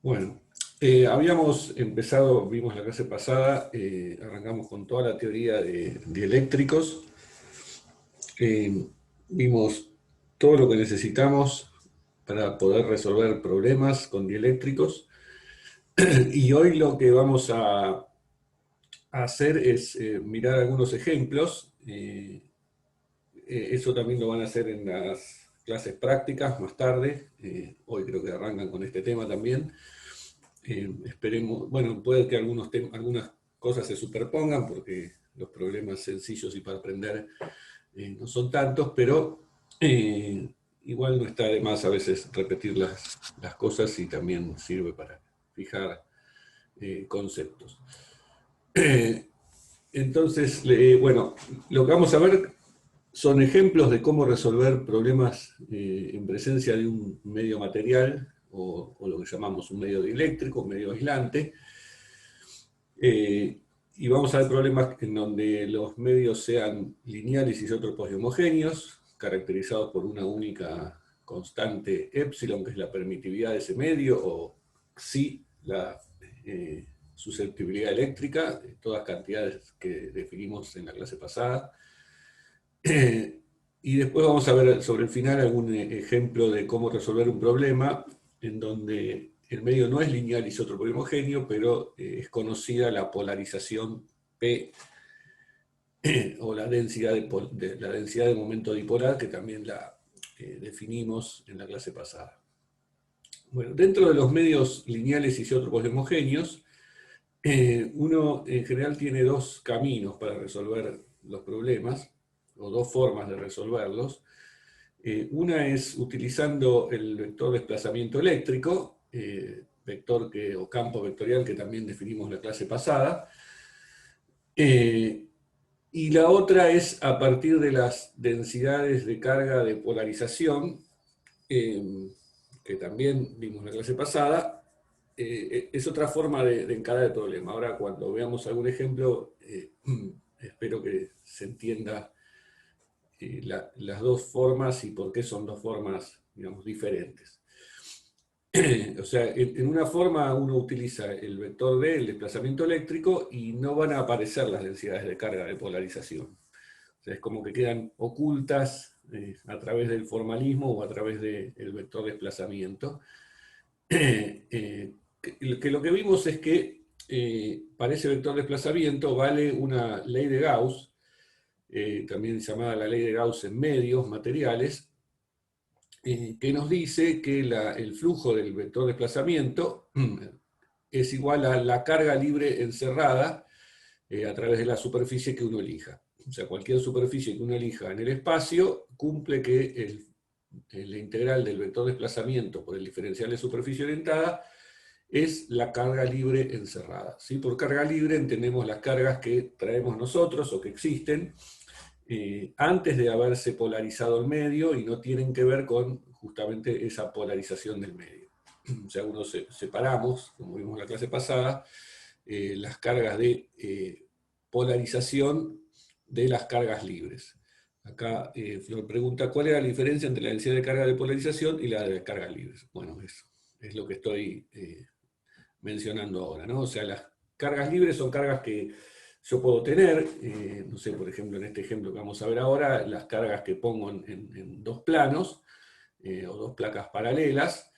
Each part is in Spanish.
Bueno, habíamos empezado, vimos la clase pasada, arrancamos con toda la teoría de dieléctricos, vimos todo lo que necesitamos para poder resolver problemas con dieléctricos, y hoy lo que vamos a hacer es mirar algunos ejemplos. Eso también lo van a hacer en las clases prácticas más tarde. Hoy creo que arrancan con este tema también. Esperemos, bueno, puede que algunas cosas se superpongan porque los problemas sencillos y para aprender no son tantos, pero igual no está de más a veces repetir las cosas y también sirve para fijar conceptos. Entonces, bueno, lo que vamos a ver son ejemplos de cómo resolver problemas en presencia de un medio material o lo que llamamos un medio dieléctrico, un medio aislante. Y vamos a ver problemas en donde los medios sean lineales, isótropos y homogéneos, caracterizados por una única constante epsilon, que es la permitividad de ese medio, o psi, la susceptibilidad eléctrica, todas cantidades que definimos en la clase pasada. Y después vamos a ver sobre el final algún ejemplo de cómo resolver un problema en donde el medio no es lineal isótropo y homogéneo, pero es conocida la polarización P o la densidad de momento dipolar, que también la definimos en la clase pasada. Bueno, dentro de los medios lineales isótropos y homogéneos, uno en general tiene dos caminos para resolver los problemas, o dos formas de resolverlos. Una es utilizando el vector de desplazamiento eléctrico, vector o campo vectorial que también definimos en la clase pasada, y la otra es a partir de las densidades de carga de polarización, que también vimos en la clase pasada. Es otra forma de encarar el problema. Ahora, cuando veamos algún ejemplo, espero que se entienda las dos formas y por qué son dos formas, digamos, diferentes. O sea, en una forma uno utiliza el vector D, el desplazamiento eléctrico, y no van a aparecer las densidades de carga de polarización. O sea, es como que quedan ocultas a través del formalismo o a través del vector de desplazamiento. Que lo que vimos es que para ese vector de desplazamiento vale una ley de Gauss, también llamada la ley de Gauss en medios materiales, que nos dice que el flujo del vector de desplazamiento es igual a la carga libre encerrada a través de la superficie que uno elija. O sea, cualquier superficie que uno elija en el espacio cumple que la integral del vector de desplazamiento por el diferencial de superficie orientada es la carga libre encerrada. ¿Sí? Por carga libre entendemos las cargas que traemos nosotros o que existen antes de haberse polarizado el medio y no tienen que ver con justamente esa polarización del medio. O sea, separamos, como vimos en la clase pasada, las cargas de polarización de las cargas libres. Acá Flor pregunta, ¿cuál es la diferencia entre la densidad de carga de polarización y la de cargas libres? Bueno, eso es lo que estoy mencionando ahora, ¿no? O sea, las cargas libres son cargas que yo puedo tener, no sé, por ejemplo, en este ejemplo que vamos a ver ahora, las cargas que pongo en dos planos, o dos placas paralelas,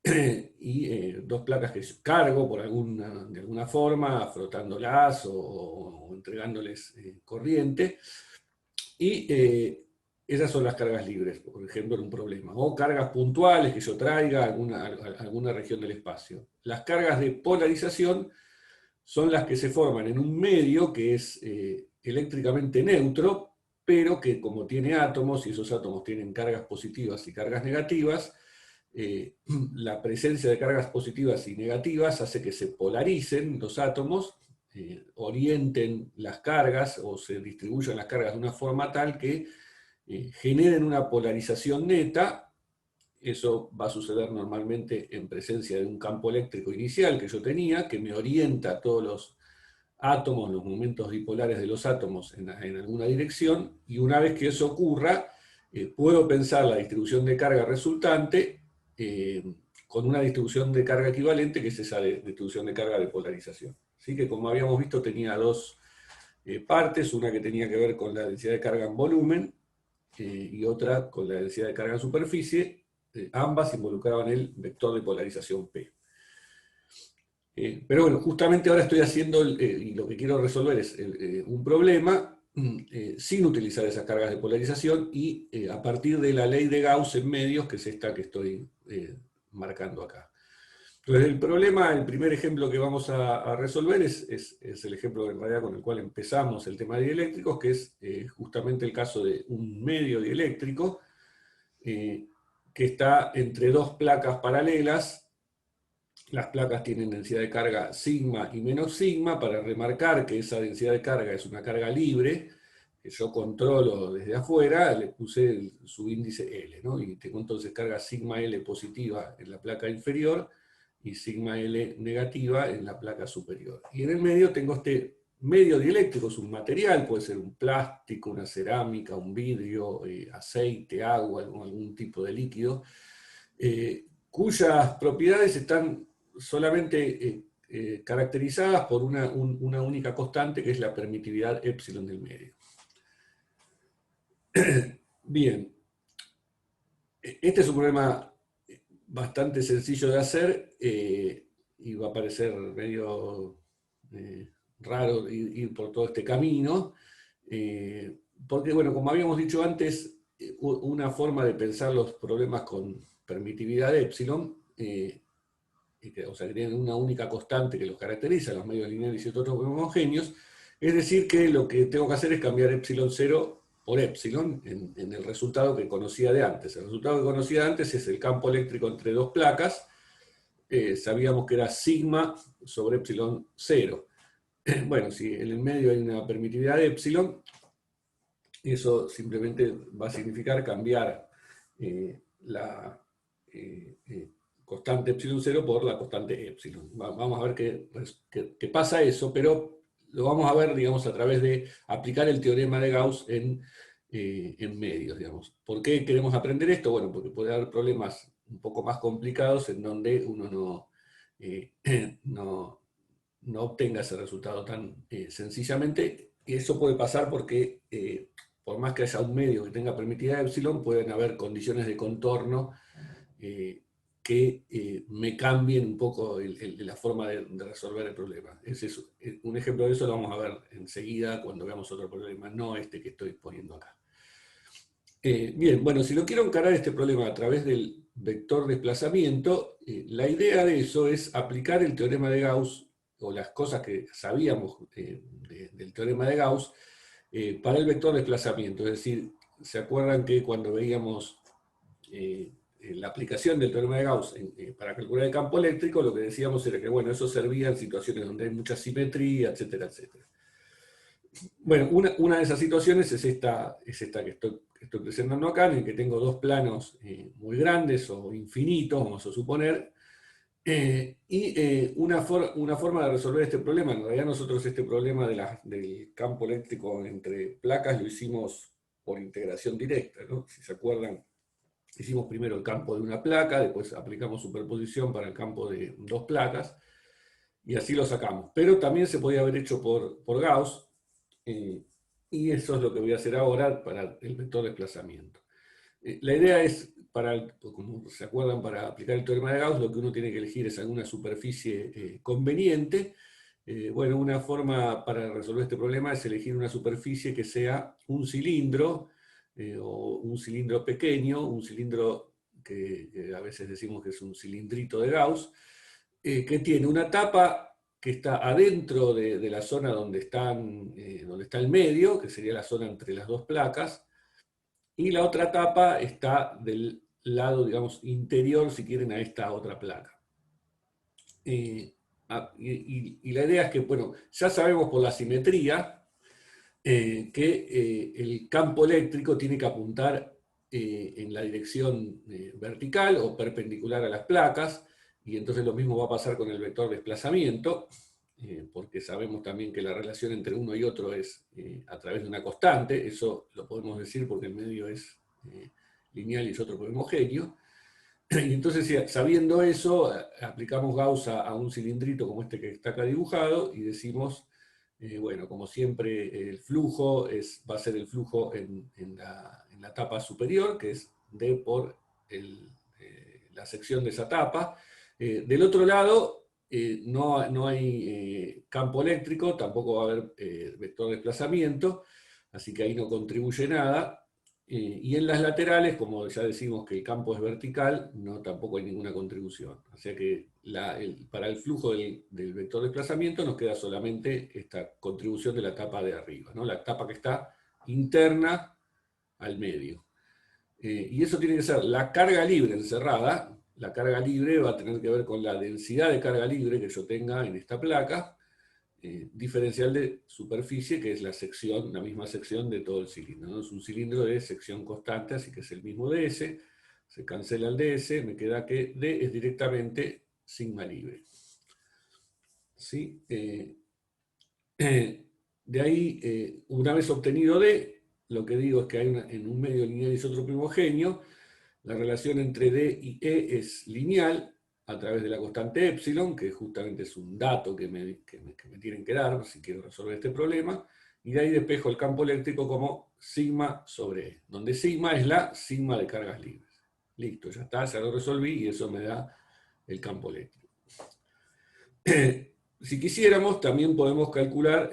y dos placas que cargo de alguna forma, frotándolas o entregándoles corriente, y esas son las cargas libres, por ejemplo, en un problema. O cargas puntuales que yo traiga a alguna región del espacio. Las cargas de polarización son las que se forman en un medio que es eléctricamente neutro, pero que como tiene átomos, y esos átomos tienen cargas positivas y cargas negativas, la presencia de cargas positivas y negativas hace que se polaricen los átomos, orienten las cargas o se distribuyan las cargas de una forma tal que generen una polarización neta. Eso va a suceder normalmente en presencia de un campo eléctrico inicial que yo tenía, que me orienta todos los átomos, los momentos dipolares de los átomos en alguna dirección, y una vez que eso ocurra, puedo pensar la distribución de carga resultante con una distribución de carga equivalente, que es esa distribución de carga de polarización. Así que, como habíamos visto, tenía dos partes, una que tenía que ver con la densidad de carga en volumen y otra con la densidad de carga en superficie. Ambas involucraban el vector de polarización P. Pero bueno, justamente ahora estoy haciendo, y lo que quiero resolver es un problema sin utilizar esas cargas de polarización y a partir de la ley de Gauss en medios, que es esta que estoy marcando acá. Entonces el problema, el primer ejemplo que vamos a resolver es el ejemplo en realidad con el cual empezamos el tema de dieléctricos, que es justamente el caso de un medio dieléctrico que está entre dos placas paralelas. Las placas tienen densidad de carga sigma y menos sigma, para remarcar que esa densidad de carga es una carga libre, que yo controlo desde afuera, le puse su índice L, ¿no? Y tengo entonces carga sigma L positiva en la placa inferior y sigma L negativa en la placa superior. Y en el medio tengo este medio dieléctrico, es un material, puede ser un plástico, una cerámica, un vidrio, aceite, agua, algún tipo de líquido, cuyas propiedades están solamente caracterizadas por una única constante, que es la permitividad epsilon del medio. Bien, este es un problema bastante sencillo de hacer y va a parecer medio raro ir por todo este camino, porque, bueno, como habíamos dicho antes, una forma de pensar los problemas con permitividad epsilon, o sea, que tienen una única constante que los caracteriza, los medios lineales y otros homogéneos, es decir, que lo que tengo que hacer es cambiar epsilon 0 por epsilon en el resultado que conocía de antes. El resultado que conocía de antes es el campo eléctrico entre dos placas. Sabíamos que era sigma sobre epsilon 0. Bueno, si en el medio hay una permitividad de epsilon, eso simplemente va a significar cambiar la constante epsilon 0 por la constante epsilon. Vamos a ver qué pasa eso, pero lo vamos a ver, digamos, a través de aplicar el teorema de Gauss en medios, digamos. ¿Por qué queremos aprender esto? Bueno, porque puede haber problemas un poco más complicados en donde uno no obtenga ese resultado tan sencillamente. Y eso puede pasar porque por más que haya un medio que tenga permitida epsilon, pueden haber condiciones de contorno que me cambien un poco la forma de resolver el problema. Un ejemplo de eso lo vamos a ver enseguida cuando veamos otro problema, no este que estoy poniendo acá. Bien, bueno, si lo quiero encarar este problema a través del vector desplazamiento, la idea de eso es aplicar el teorema de Gauss, o las cosas que sabíamos del teorema de Gauss, para el vector desplazamiento. Es decir, ¿se acuerdan que cuando veíamos la aplicación del teorema de Gauss para calcular el campo eléctrico, lo que decíamos era que, bueno, eso servía en situaciones donde hay mucha simetría, etcétera, etcétera? Bueno, una de esas situaciones es esta que estoy presentando acá, en el que tengo dos planos muy grandes o infinitos, vamos a suponer, y una forma de resolver este problema. En realidad nosotros este problema del campo eléctrico entre placas lo hicimos por integración directa, ¿no? Si se acuerdan, hicimos primero el campo de una placa, después aplicamos superposición para el campo de dos placas, y así lo sacamos. Pero también se podía haber hecho por Gauss, y eso es lo que voy a hacer ahora para el vector desplazamiento. La idea es, como se acuerdan, para aplicar el teorema de Gauss, lo que uno tiene que elegir es alguna superficie conveniente. Bueno, una forma para resolver este problema es elegir una superficie que sea un cilindro, o un cilindro pequeño, un cilindro que a veces decimos que es un cilindrito de Gauss, que tiene una tapa que está adentro de la zona donde está el medio, que sería la zona entre las dos placas, y la otra tapa está del lado, digamos, interior, si quieren, a esta otra placa. Y la idea es que, bueno, ya sabemos por la simetría que el campo eléctrico tiene que apuntar en la dirección vertical o perpendicular a las placas, y entonces lo mismo va a pasar con el vector desplazamiento, porque sabemos también que la relación entre uno y otro es a través de una constante. Eso lo podemos decir porque el medio es lineal y es otro homogéneo. Y entonces, sabiendo eso, aplicamos Gauss a un cilindrito como este que está acá dibujado y decimos, bueno, como siempre, el flujo va a ser el flujo en la tapa superior, que es D por la sección de esa tapa. Del otro lado, no hay campo eléctrico, tampoco va a haber vector de desplazamiento, así que ahí no contribuye nada. Y en las laterales, como ya decimos que el campo es vertical, tampoco hay ninguna contribución. O sea que para el flujo del vector de desplazamiento nos queda solamente esta contribución de la tapa de arriba, ¿no? La tapa que está interna al medio. Y eso tiene que ser la carga libre encerrada. La carga libre va a tener que ver con la densidad de carga libre que yo tenga en esta placa, diferencial de superficie, que es la misma sección de todo el cilindro, ¿no? Es un cilindro de sección constante, así que es el mismo ds, se cancela el ds, me queda que D es directamente sigma libre. ¿Sí? De ahí, una vez obtenido D, lo que digo es que hay en un medio lineal isótropo homogéneo, la relación entre D y E es lineal, a través de la constante epsilon, que justamente es un dato que me tienen que dar si quiero resolver este problema, y de ahí despejo el campo eléctrico como sigma sobre E, donde sigma es la sigma de cargas libres. Listo, ya está, ya lo resolví y eso me da el campo eléctrico. Si quisiéramos, también podemos calcular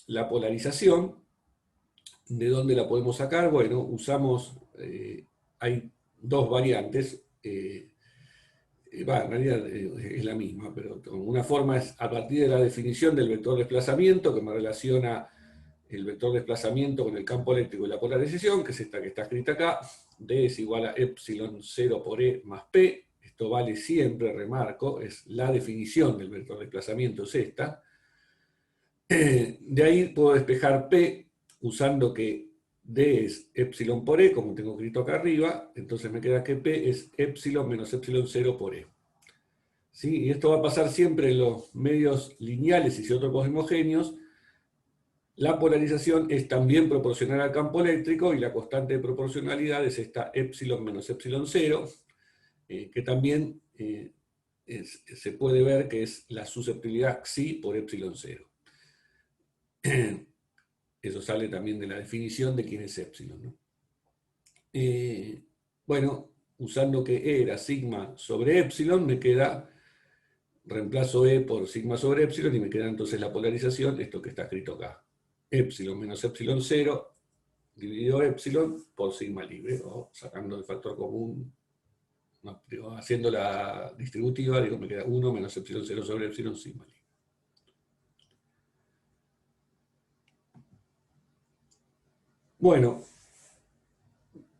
la polarización. ¿De dónde la podemos sacar? Bueno, hay dos variantes. En realidad es la misma, pero una forma es a partir de la definición del vector de desplazamiento, que me relaciona el vector de desplazamiento con el campo eléctrico y la polarización, que es esta que está escrita acá. D es igual a epsilon 0 por E más P. Esto vale siempre, remarco, es la definición del vector de desplazamiento, es esta. De ahí puedo despejar P usando que D es epsilon por E, como tengo escrito acá arriba, entonces me queda que P es epsilon menos epsilon 0 por E. ¿Sí? Y esto va a pasar siempre en los medios lineales isótropos homogéneos. La polarización es también proporcional al campo eléctrico y la constante de proporcionalidad es esta epsilon menos epsilon 0, que también se puede ver que es la susceptibilidad Xi por epsilon 0. Eso sale también de la definición de quién es epsilon, ¿no? Bueno, usando que E era sigma sobre epsilon, me queda, reemplazo E por sigma sobre epsilon y me queda entonces la polarización, esto que está escrito acá. Epsilon menos epsilon 0 dividido epsilon por sigma libre, o sacando el factor común, no, haciendo la distributiva, me queda 1 menos epsilon 0 sobre epsilon sigma libre. Bueno,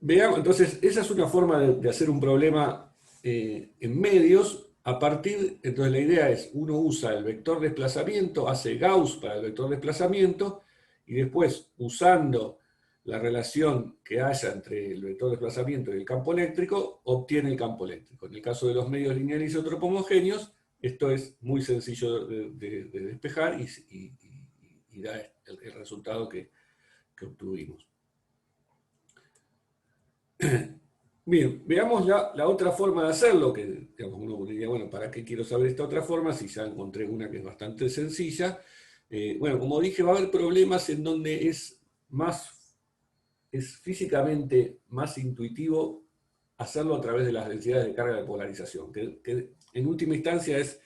veamos, entonces, esa es una forma de hacer un problema en medios. Entonces la idea es, uno usa el vector desplazamiento, hace Gauss para el vector desplazamiento, y después, usando la relación que haya entre el vector desplazamiento y el campo eléctrico, obtiene el campo eléctrico. En el caso de los medios lineales isótropo homogéneos, esto es muy sencillo de despejar y da el resultado que obtuvimos. Bien, veamos la otra forma de hacerlo, que digamos, uno diría, bueno, ¿para qué quiero saber esta otra forma si ya encontré una que es bastante sencilla? Bueno, como dije, va a haber problemas en donde es físicamente más intuitivo hacerlo a través de las densidades de carga de polarización, que en última instancia es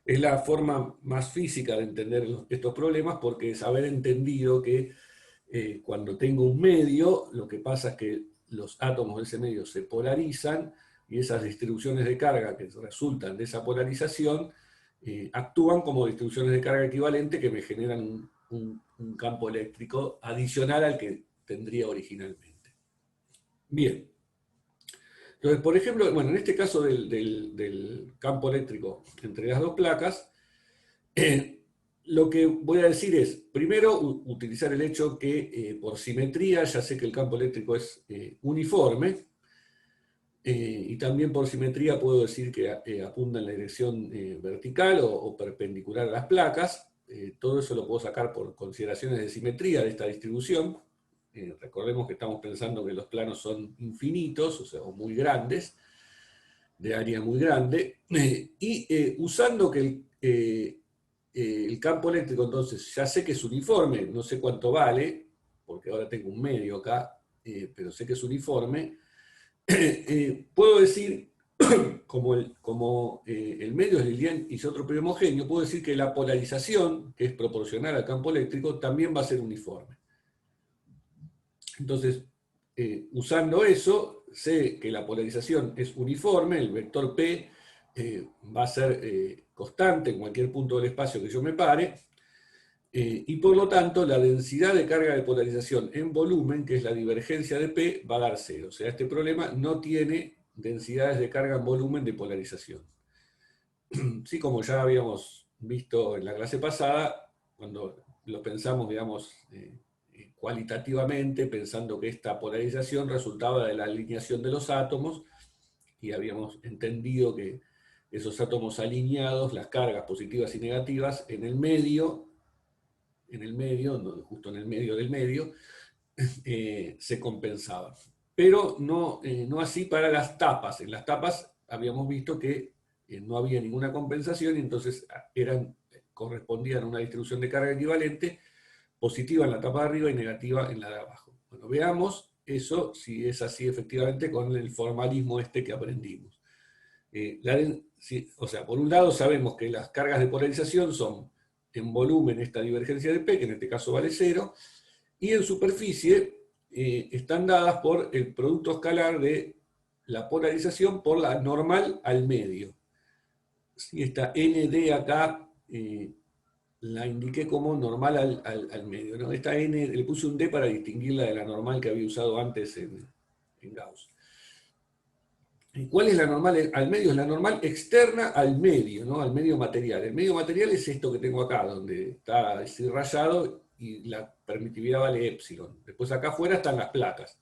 la forma más física de entender estos problemas, porque es haber entendido que cuando tengo un medio, lo que pasa es que los átomos de ese medio se polarizan y esas distribuciones de carga que resultan de esa polarización actúan como distribuciones de carga equivalente que me generan un campo eléctrico adicional al que tendría originalmente. Bien. Entonces, por ejemplo, bueno, en este caso del campo eléctrico entre las dos placas, lo que voy a decir es, primero, utilizar el hecho que por simetría ya sé que el campo eléctrico es uniforme, y también por simetría puedo decir que apunta en la dirección vertical o perpendicular a las placas. Todo eso lo puedo sacar por consideraciones de simetría de esta distribución. Recordemos que estamos pensando que los planos son infinitos, o sea, o muy grandes. de área muy grande, y usando que el campo eléctrico, entonces, ya sé que es uniforme, no sé cuánto vale, porque ahora tengo un medio acá, pero sé que es uniforme, puedo decir, como el medio es lineal isótropo homogéneo, puedo decir que la polarización, que es proporcional al campo eléctrico, también va a ser uniforme. Entonces, usando eso, sé que la polarización es uniforme, el vector P va a ser constante en cualquier punto del espacio que yo me pare, y por lo tanto la densidad de carga de polarización en volumen, que es la divergencia de P, va a dar 0. O sea, este problema no tiene densidades de carga en volumen de polarización. Sí, como ya habíamos visto en la clase pasada, cuando lo pensamos, digamos, cualitativamente, pensando que esta polarización resultaba de la alineación de los átomos, y habíamos entendido que esos átomos alineados, las cargas positivas y negativas, en el medio, justo en el medio del medio, se compensaban. Pero no así para las tapas. En las tapas habíamos visto que no había ninguna compensación y entonces correspondían a una distribución de carga equivalente, positiva en la tapa de arriba y negativa en la de abajo. Bueno, veamos eso si es así efectivamente con el formalismo este que aprendimos. O sea, por un lado sabemos que las cargas de polarización son en volumen esta divergencia de P, que en este caso vale 0, y en superficie están dadas por el producto escalar de la polarización por la normal al medio. Si esta ND acá la indiqué como normal al medio, ¿no? Esta N le puse un D para distinguirla de la normal que había usado antes en Gauss. ¿Y cuál es la normal al medio? Es la normal externa al medio, ¿no? Al medio material. El medio material es esto que tengo acá, donde está así rayado y la permitividad vale epsilon. Después acá afuera están las placas.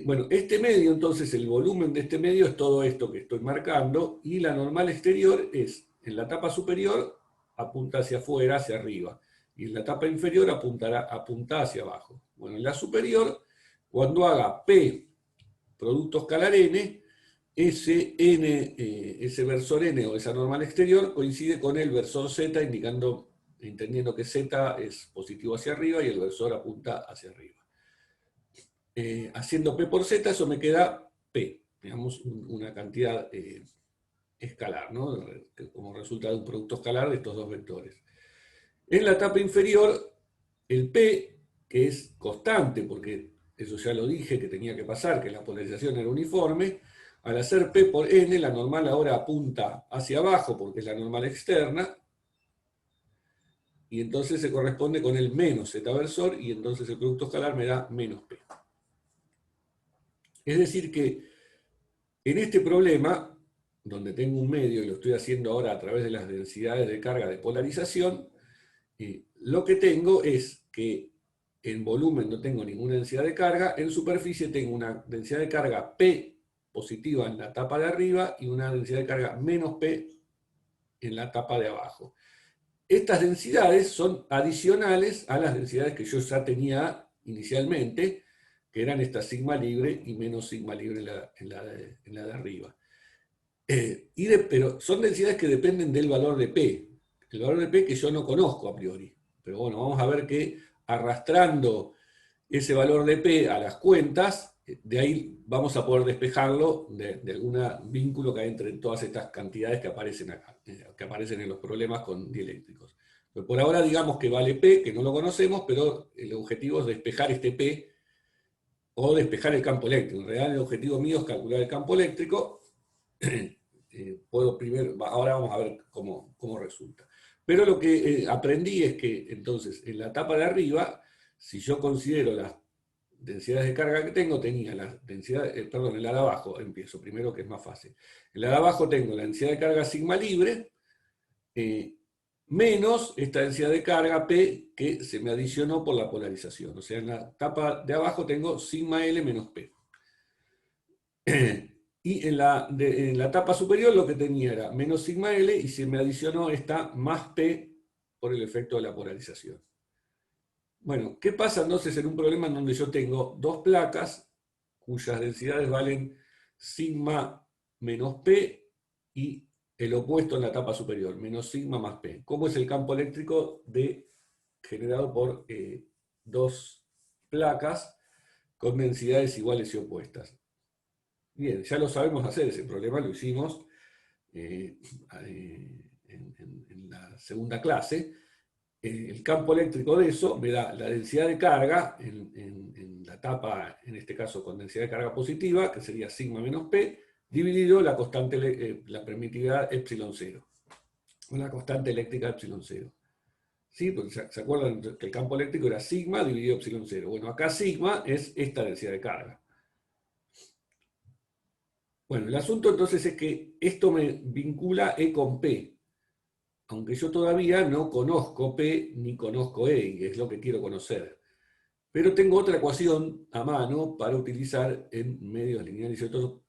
Bueno, este medio, entonces, el volumen de este medio es todo esto que estoy marcando, y la normal exterior es, en la tapa superior, apunta hacia afuera, hacia arriba, y en la tapa inferior apunta hacia abajo. Bueno, en la superior, cuando haga P producto escalar n, ese versor n o esa normal exterior coincide con el versor z, entendiendo que z es positivo hacia arriba y el versor apunta hacia arriba. Haciendo P por Z, eso me queda P, digamos, una cantidad escalar, ¿no? Como resultado de un producto escalar de estos dos vectores. En la etapa inferior, el P, que es constante, porque eso ya lo dije que tenía que pasar, que la polarización era uniforme, al hacer P por N, la normal ahora apunta hacia abajo, porque es la normal externa, y entonces se corresponde con el menos Z versor, y entonces el producto escalar me da menos P. Es decir que en este problema, donde tengo un medio, y lo estoy haciendo ahora a través de las densidades de carga de polarización, lo que tengo es que en volumen no tengo ninguna densidad de carga, en superficie tengo una densidad de carga P positiva en la tapa de arriba y una densidad de carga menos P en la tapa de abajo. Estas densidades son adicionales a las densidades que yo ya tenía inicialmente, que eran esta sigma libre y menos sigma libre en la de arriba. Pero son densidades que dependen del valor de P. El valor de P que yo no conozco a priori. Pero bueno, vamos a ver que arrastrando ese valor de P a las cuentas, de ahí vamos a poder despejarlo de algún vínculo que hay entre todas estas cantidades que aparecen acá, que aparecen en los problemas con dieléctricos. Pero por ahora digamos que vale P, que no lo conocemos, pero el objetivo es despejar este P o despejar el campo eléctrico. En realidad el objetivo mío es calcular el campo eléctrico. Ahora vamos a ver cómo resulta. Pero lo que aprendí es que entonces en la tapa de arriba, si yo considero las densidades de carga que tengo, tenía la densidad, en la de abajo empiezo primero, que es más fácil. En la de abajo tengo la densidad de carga sigma libre, menos esta densidad de carga P que se me adicionó por la polarización. O sea, en la tapa de abajo tengo sigma L menos P. Y en la tapa superior lo que tenía era menos sigma L y se me adicionó esta más P por el efecto de la polarización. Bueno, ¿qué pasa entonces en un problema en donde yo tengo dos placas cuyas densidades valen sigma menos P y el opuesto en la tapa superior, menos sigma más P. ¿Cómo es el campo eléctrico generado por dos placas con densidades iguales y opuestas? Bien, ya lo sabemos hacer ese problema, lo hicimos en la segunda clase. El campo eléctrico de eso me da la densidad de carga en la tapa, en este caso con densidad de carga positiva, que sería sigma menos P, dividido la constante, la permitividad epsilon 0, o la constante eléctrica epsilon 0. ¿Sí? Porque ¿se acuerdan que el campo eléctrico era sigma dividido epsilon 0? Bueno, acá sigma es esta densidad de carga. Bueno, el asunto entonces es que esto me vincula E con P, aunque yo todavía no conozco P ni conozco E, y es lo que quiero conocer. Pero tengo otra ecuación a mano para utilizar en medios lineales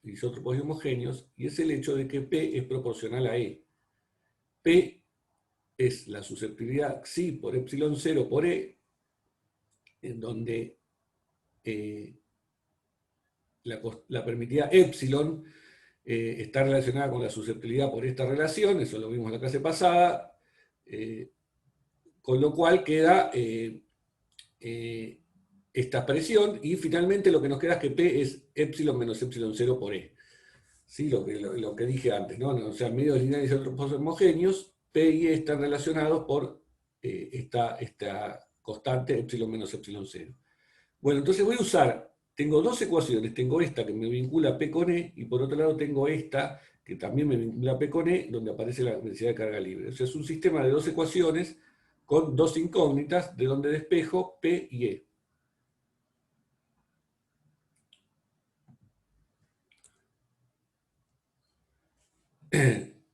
isótropos y homogéneos, y es el hecho de que P es proporcional a E. P es la susceptibilidad Xi por epsilon 0 por E, en donde la permitida epsilon está relacionada con la susceptibilidad por esta relación, eso lo vimos en la clase pasada, con lo cual queda esta expresión, y finalmente lo que nos queda es que P es epsilon menos epsilon 0 por E. ¿Sí? Lo que dije antes, ¿no? O sea, medios lineales isótropos homogéneos, P y E están relacionados por esta constante epsilon menos epsilon 0. Bueno, entonces voy a usar, tengo dos ecuaciones, tengo esta que me vincula P con E, y por otro lado tengo esta que también me vincula P con E, donde aparece la densidad de carga libre. O sea, es un sistema de dos ecuaciones con dos incógnitas, de donde despejo P y E.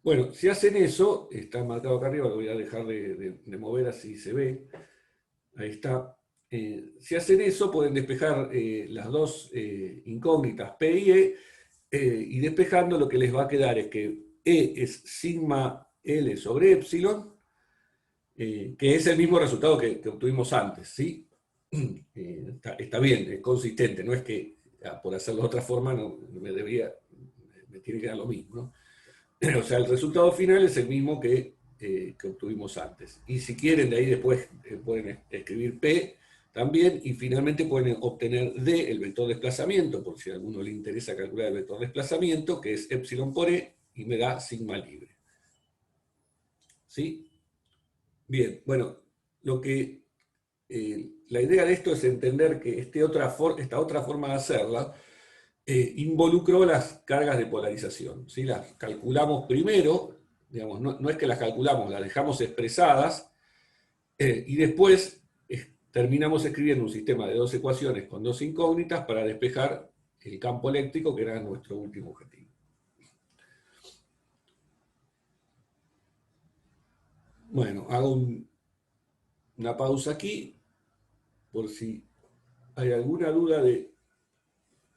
Bueno, si hacen eso, está marcado acá arriba, lo voy a dejar de mover así se ve. Ahí está. Si hacen eso, pueden despejar las dos incógnitas P y E, y despejando lo que les va a quedar es que E es sigma L sobre epsilon, que es el mismo resultado que obtuvimos antes, ¿sí? Está bien, es consistente, no es que por hacerlo de otra forma me tiene que dar lo mismo, ¿no? O sea, el resultado final es el mismo que obtuvimos antes. Y si quieren, de ahí después pueden escribir P también, y finalmente pueden obtener D, el vector de desplazamiento, por si a alguno le interesa calcular el vector de desplazamiento, que es epsilon por E, y me da sigma libre. ¿Sí? Bien, bueno, la idea de esto es entender que esta otra forma de hacerla involucró las cargas de polarización. ¿Sí? Las calculamos primero, digamos, no es que las calculamos, las dejamos expresadas, y después terminamos escribiendo un sistema de dos ecuaciones con dos incógnitas para despejar el campo eléctrico, que era nuestro último objetivo. Bueno, hago una pausa aquí, por si hay alguna duda de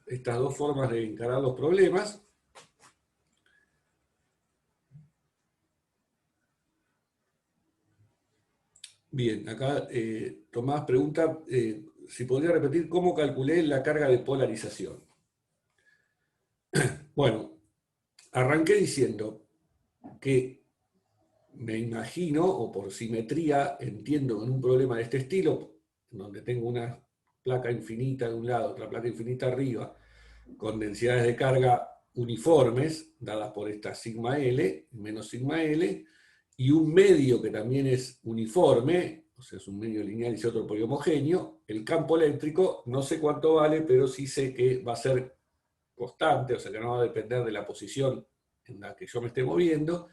estas dos formas de encarar los problemas. Bien, acá Tomás pregunta si podría repetir cómo calculé la carga de polarización. Bueno, arranqué diciendo que me imagino, o por simetría entiendo, en un problema de este estilo, donde tengo una placa infinita de un lado, otra placa infinita arriba, con densidades de carga uniformes, dadas por esta sigma L, menos sigma L, y un medio que también es uniforme, o sea, es un medio lineal y otro homogéneo, el campo eléctrico, no sé cuánto vale, pero sí sé que va a ser constante, o sea, que no va a depender de la posición en la que yo me esté moviendo,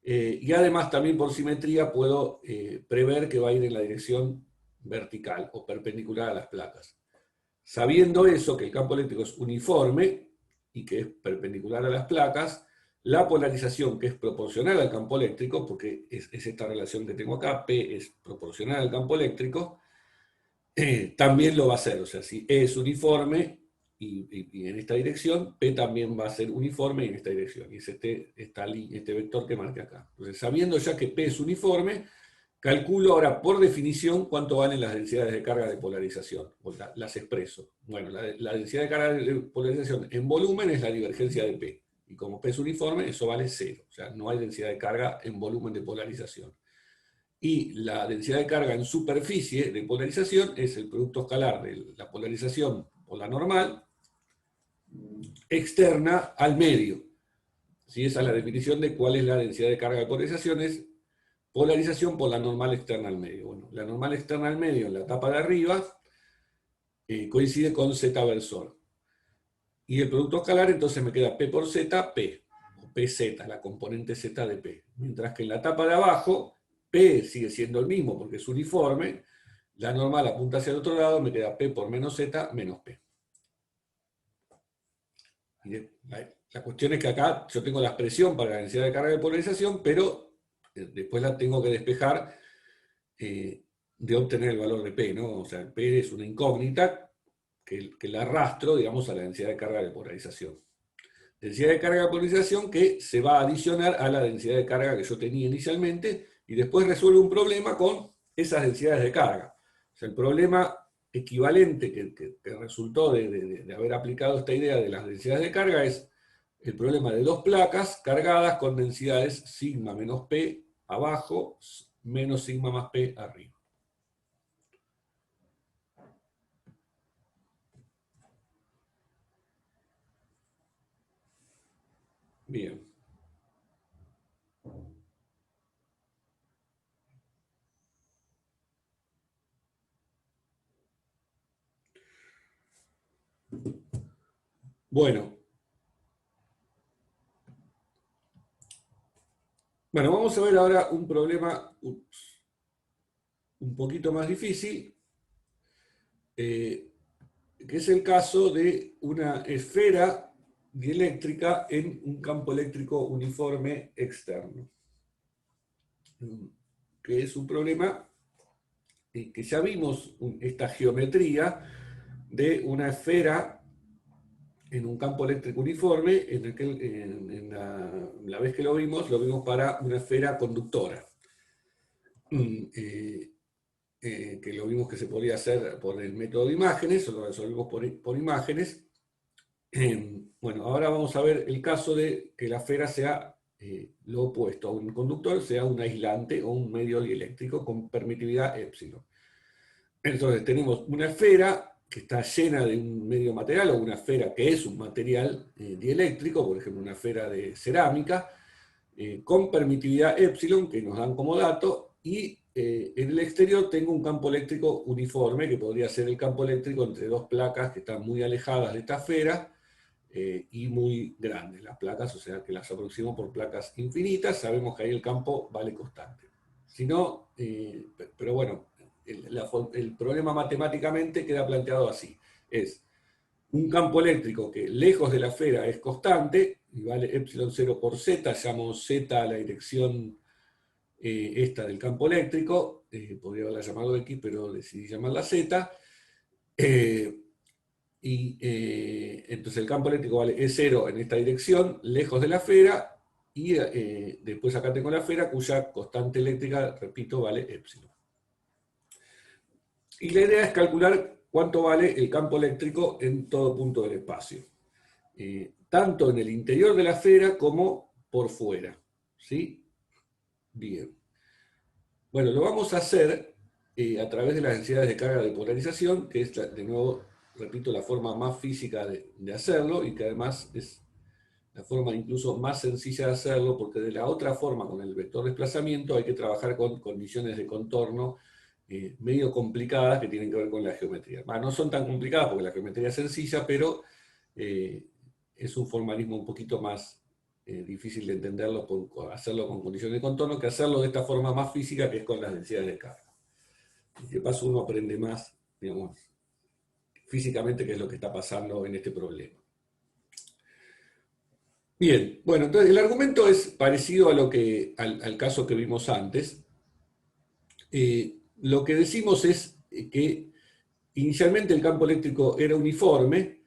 y además también por simetría puedo prever que va a ir en la dirección vertical o perpendicular a las placas. Sabiendo eso, que el campo eléctrico es uniforme y que es perpendicular a las placas, la polarización, que es proporcional al campo eléctrico, porque es esta relación que tengo acá, P es proporcional al campo eléctrico, también lo va a hacer. O sea, si E es uniforme y en esta dirección, P también va a ser uniforme y en esta dirección. Y es este vector que marqué acá. Entonces, sabiendo ya que P es uniforme, calculo ahora por definición cuánto valen las densidades de carga de polarización. O las expreso. Bueno, la densidad de carga de polarización en volumen es la divergencia de P. Y como P es uniforme, eso vale 0. O sea, no hay densidad de carga en volumen de polarización. Y la densidad de carga en superficie de polarización es el producto escalar de la polarización por la normal externa al medio. ¿Sí? Esa es la definición de cuál es la densidad de carga de polarización, es polarización por la normal externa al medio. Bueno, la normal externa al medio en la tapa de arriba coincide con Z versor. Y el producto escalar entonces me queda P por Z, P, o PZ, la componente Z de P. Mientras que en la tapa de abajo, P sigue siendo el mismo porque es uniforme, la normal apunta hacia el otro lado, me queda P por menos Z menos P. Y la cuestión es que acá yo tengo la expresión para la densidad de carga de polarización, pero después la tengo que despejar de obtener el valor de P, ¿no? O sea, P es una incógnita que la arrastro, digamos, a la densidad de carga de polarización. Densidad de carga de polarización que se va a adicionar a la densidad de carga que yo tenía inicialmente y después resuelve un problema con esas densidades de carga. O sea, el problema equivalente que resultó de haber aplicado esta idea de las densidades de carga es el problema de dos placas cargadas con densidades sigma menos P abajo menos sigma más P arriba. Bien. Bueno, vamos a ver ahora un problema un poquito más difícil, que es el caso de una esfera dieléctrica en un campo eléctrico uniforme externo, que es un problema que ya vimos esta geometría de una esfera en un campo eléctrico uniforme, en la vez que lo vimos para una esfera conductora. Que lo vimos que se podía hacer por el método de imágenes, o lo resolvimos por imágenes. Bueno, ahora vamos a ver el caso de que la esfera sea lo opuesto, a un conductor sea un aislante o un medio dieléctrico con permitividad épsilon. Entonces tenemos una esfera que está llena de un medio material, o una esfera que es un material dieléctrico, por ejemplo una esfera de cerámica, con permitividad épsilon, que nos dan como dato, y en el exterior tengo un campo eléctrico uniforme, que podría ser el campo eléctrico entre dos placas que están muy alejadas de esta esfera y muy grandes las placas, o sea que las aproximo por placas infinitas, sabemos que ahí el campo vale constante. Si no, pero bueno, el problema matemáticamente queda planteado así, es un campo eléctrico que lejos de la esfera es constante, y vale epsilon 0 por z, llamo z a la dirección esta del campo eléctrico, podría haberla llamado x, pero decidí llamarla z, entonces el campo eléctrico vale E0 en esta dirección, lejos de la esfera, y después acá tengo la esfera cuya constante eléctrica, repito, vale epsilon. Y la idea es calcular cuánto vale el campo eléctrico en todo punto del espacio, tanto en el interior de la esfera como por fuera. ¿Sí? Bien. Bueno, lo vamos a hacer a través de las densidades de carga de polarización, que es, de nuevo, repito, la forma más física de hacerlo, y que además es la forma incluso más sencilla de hacerlo, porque de la otra forma, con el vector desplazamiento, hay que trabajar con condiciones de contorno medio complicadas que tienen que ver con la geometría. No son tan complicadas porque la geometría es sencilla, pero es un formalismo un poquito más difícil de entenderlo, hacerlo con condiciones de contorno, que hacerlo de esta forma más física, que es con las densidades de carga. Y de paso uno aprende más, digamos, físicamente qué es lo que está pasando en este problema. Bien, bueno, entonces el argumento es parecido a al caso que vimos antes. Lo que decimos es que inicialmente el campo eléctrico era uniforme,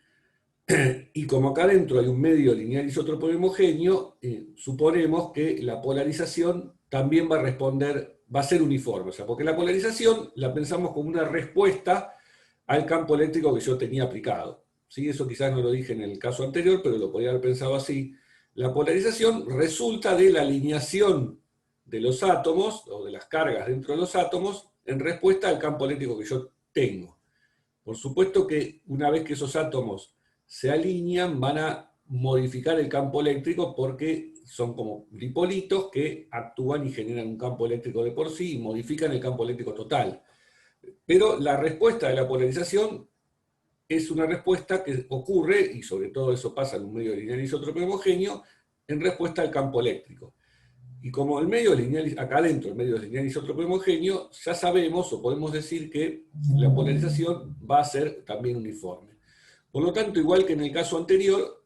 y como acá adentro hay un medio lineal isótropo homogéneo, suponemos que la polarización también va a ser uniforme. O sea, porque la polarización la pensamos como una respuesta al campo eléctrico que yo tenía aplicado. ¿Sí? Eso quizás no lo dije en el caso anterior, pero lo podría haber pensado así. La polarización resulta de la alineación de los átomos, o de las cargas dentro de los átomos, en respuesta al campo eléctrico que yo tengo. Por supuesto que una vez que esos átomos se alinean, van a modificar el campo eléctrico porque son como dipolitos que actúan y generan un campo eléctrico de por sí y modifican el campo eléctrico total. Pero la respuesta de la polarización es una respuesta que ocurre, y sobre todo eso pasa en un medio lineal isótropo homogéneo, en respuesta al campo eléctrico. Y como el medio lineal, acá adentro el medio lineal isótropo homogéneo, ya sabemos o podemos decir que la polarización va a ser también uniforme. Por lo tanto, igual que en el caso anterior,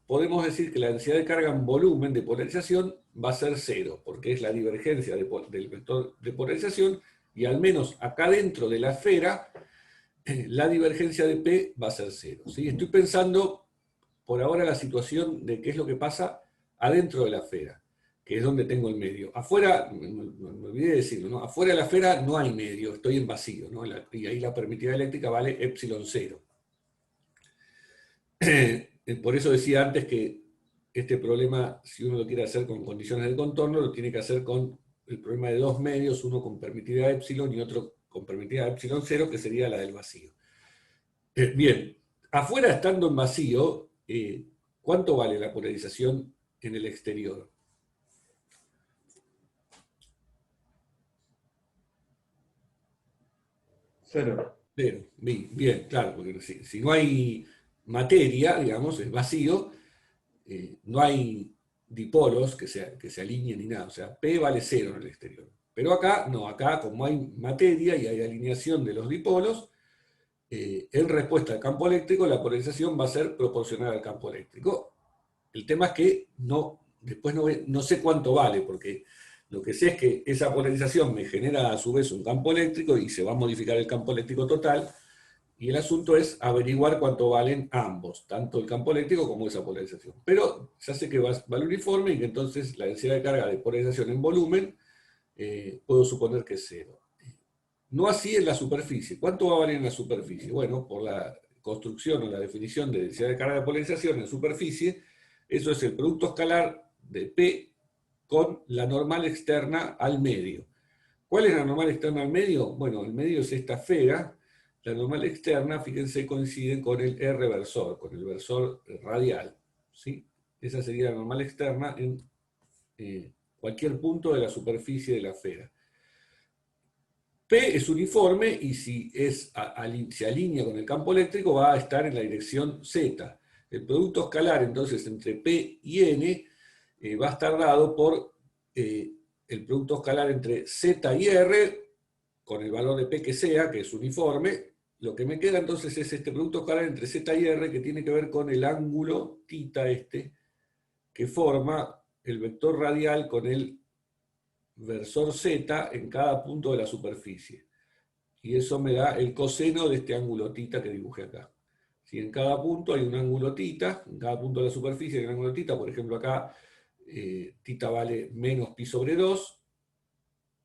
podemos decir que la densidad de carga en volumen de polarización va a ser cero, porque es la divergencia del vector de polarización, y al menos acá dentro de la esfera, la divergencia de P va a ser cero. ¿Sí? Estoy pensando por ahora la situación de qué es lo que pasa adentro de la esfera, que es donde tengo el medio. Afuera, me olvidé de decirlo, ¿no? Afuera de la esfera no hay medio, estoy en vacío, ¿no? Y ahí la permitividad eléctrica vale epsilon cero. Por eso decía antes que este problema, si uno lo quiere hacer con condiciones de contorno, lo tiene que hacer con el problema de dos medios, uno con permitividad epsilon y otro con permitividad epsilon cero, que sería la del vacío. Bien, afuera estando en vacío, ¿cuánto vale la polarización en el exterior? Cero. Cero. Bien, claro, porque si no hay materia, digamos, es vacío, no hay dipolos que se alineen ni nada. O sea, P vale cero en el exterior. Pero acá, no, acá como hay materia y hay alineación de los dipolos, en respuesta al campo eléctrico, la polarización va a ser proporcional al campo eléctrico. El tema es que después no sé cuánto vale, porque lo que sé es que esa polarización me genera a su vez un campo eléctrico y se va a modificar el campo eléctrico total, y el asunto es averiguar cuánto valen ambos, tanto el campo eléctrico como esa polarización. Pero ya sé que vale uniforme y que entonces la densidad de carga de polarización en volumen puedo suponer que es cero. No así en la superficie. ¿Cuánto va a valer en la superficie? Bueno, por la construcción o la definición de densidad de carga de polarización en superficie, eso es el producto escalar de P con la normal externa al medio. ¿Cuál es la normal externa al medio? Bueno, el medio es esta esfera. La normal externa, fíjense, coincide con el R versor, con el versor radial. ¿Sí? Esa sería la normal externa en cualquier punto de la superficie de la esfera. P es uniforme y si se alinea con el campo eléctrico va a estar en la dirección Z. El producto escalar entonces entre P y N va a estar dado por el producto escalar entre Z y R, con el valor de P que sea, que es uniforme. Lo que me queda entonces es este producto escalar entre Z y R, que tiene que ver con el ángulo θ que forma el vector radial con el versor Z en cada punto de la superficie. Y eso me da el coseno de este ángulo θ que dibujé acá. Si en cada punto hay un ángulo θ, en cada punto de la superficie hay un ángulo θ, por ejemplo acá θ vale menos pi sobre 2,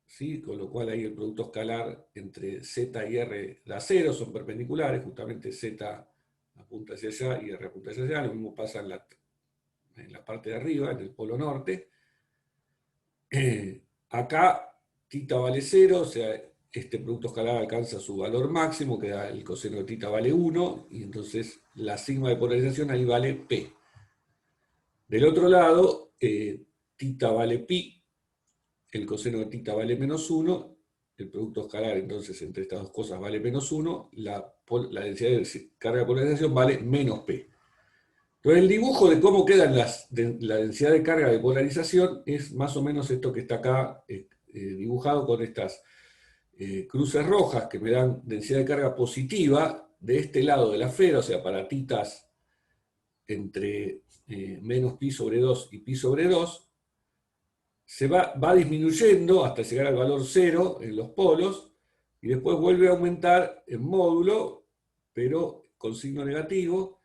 ¿sí? Con lo cual ahí el producto escalar entre Z y R da 0, son perpendiculares, justamente Z apunta hacia allá y R apunta hacia allá, lo mismo pasa en la parte de arriba, en el polo norte. Acá θ vale 0, o sea, este producto escalar alcanza su valor máximo, que da el coseno de θ vale 1, y entonces la sigma de polarización ahí vale P. Del otro lado, θ vale pi, el coseno de θ vale menos 1, el producto escalar entonces entre estas dos cosas vale menos 1, la densidad de carga de polarización vale menos P. Entonces el dibujo de cómo queda la densidad de carga de polarización es más o menos esto que está acá dibujado con estas cruces rojas que me dan densidad de carga positiva de este lado de la esfera, o sea, para titas entre menos pi sobre 2 y pi sobre 2, se va disminuyendo hasta llegar al valor 0 en los polos, y después vuelve a aumentar en módulo, pero con signo negativo,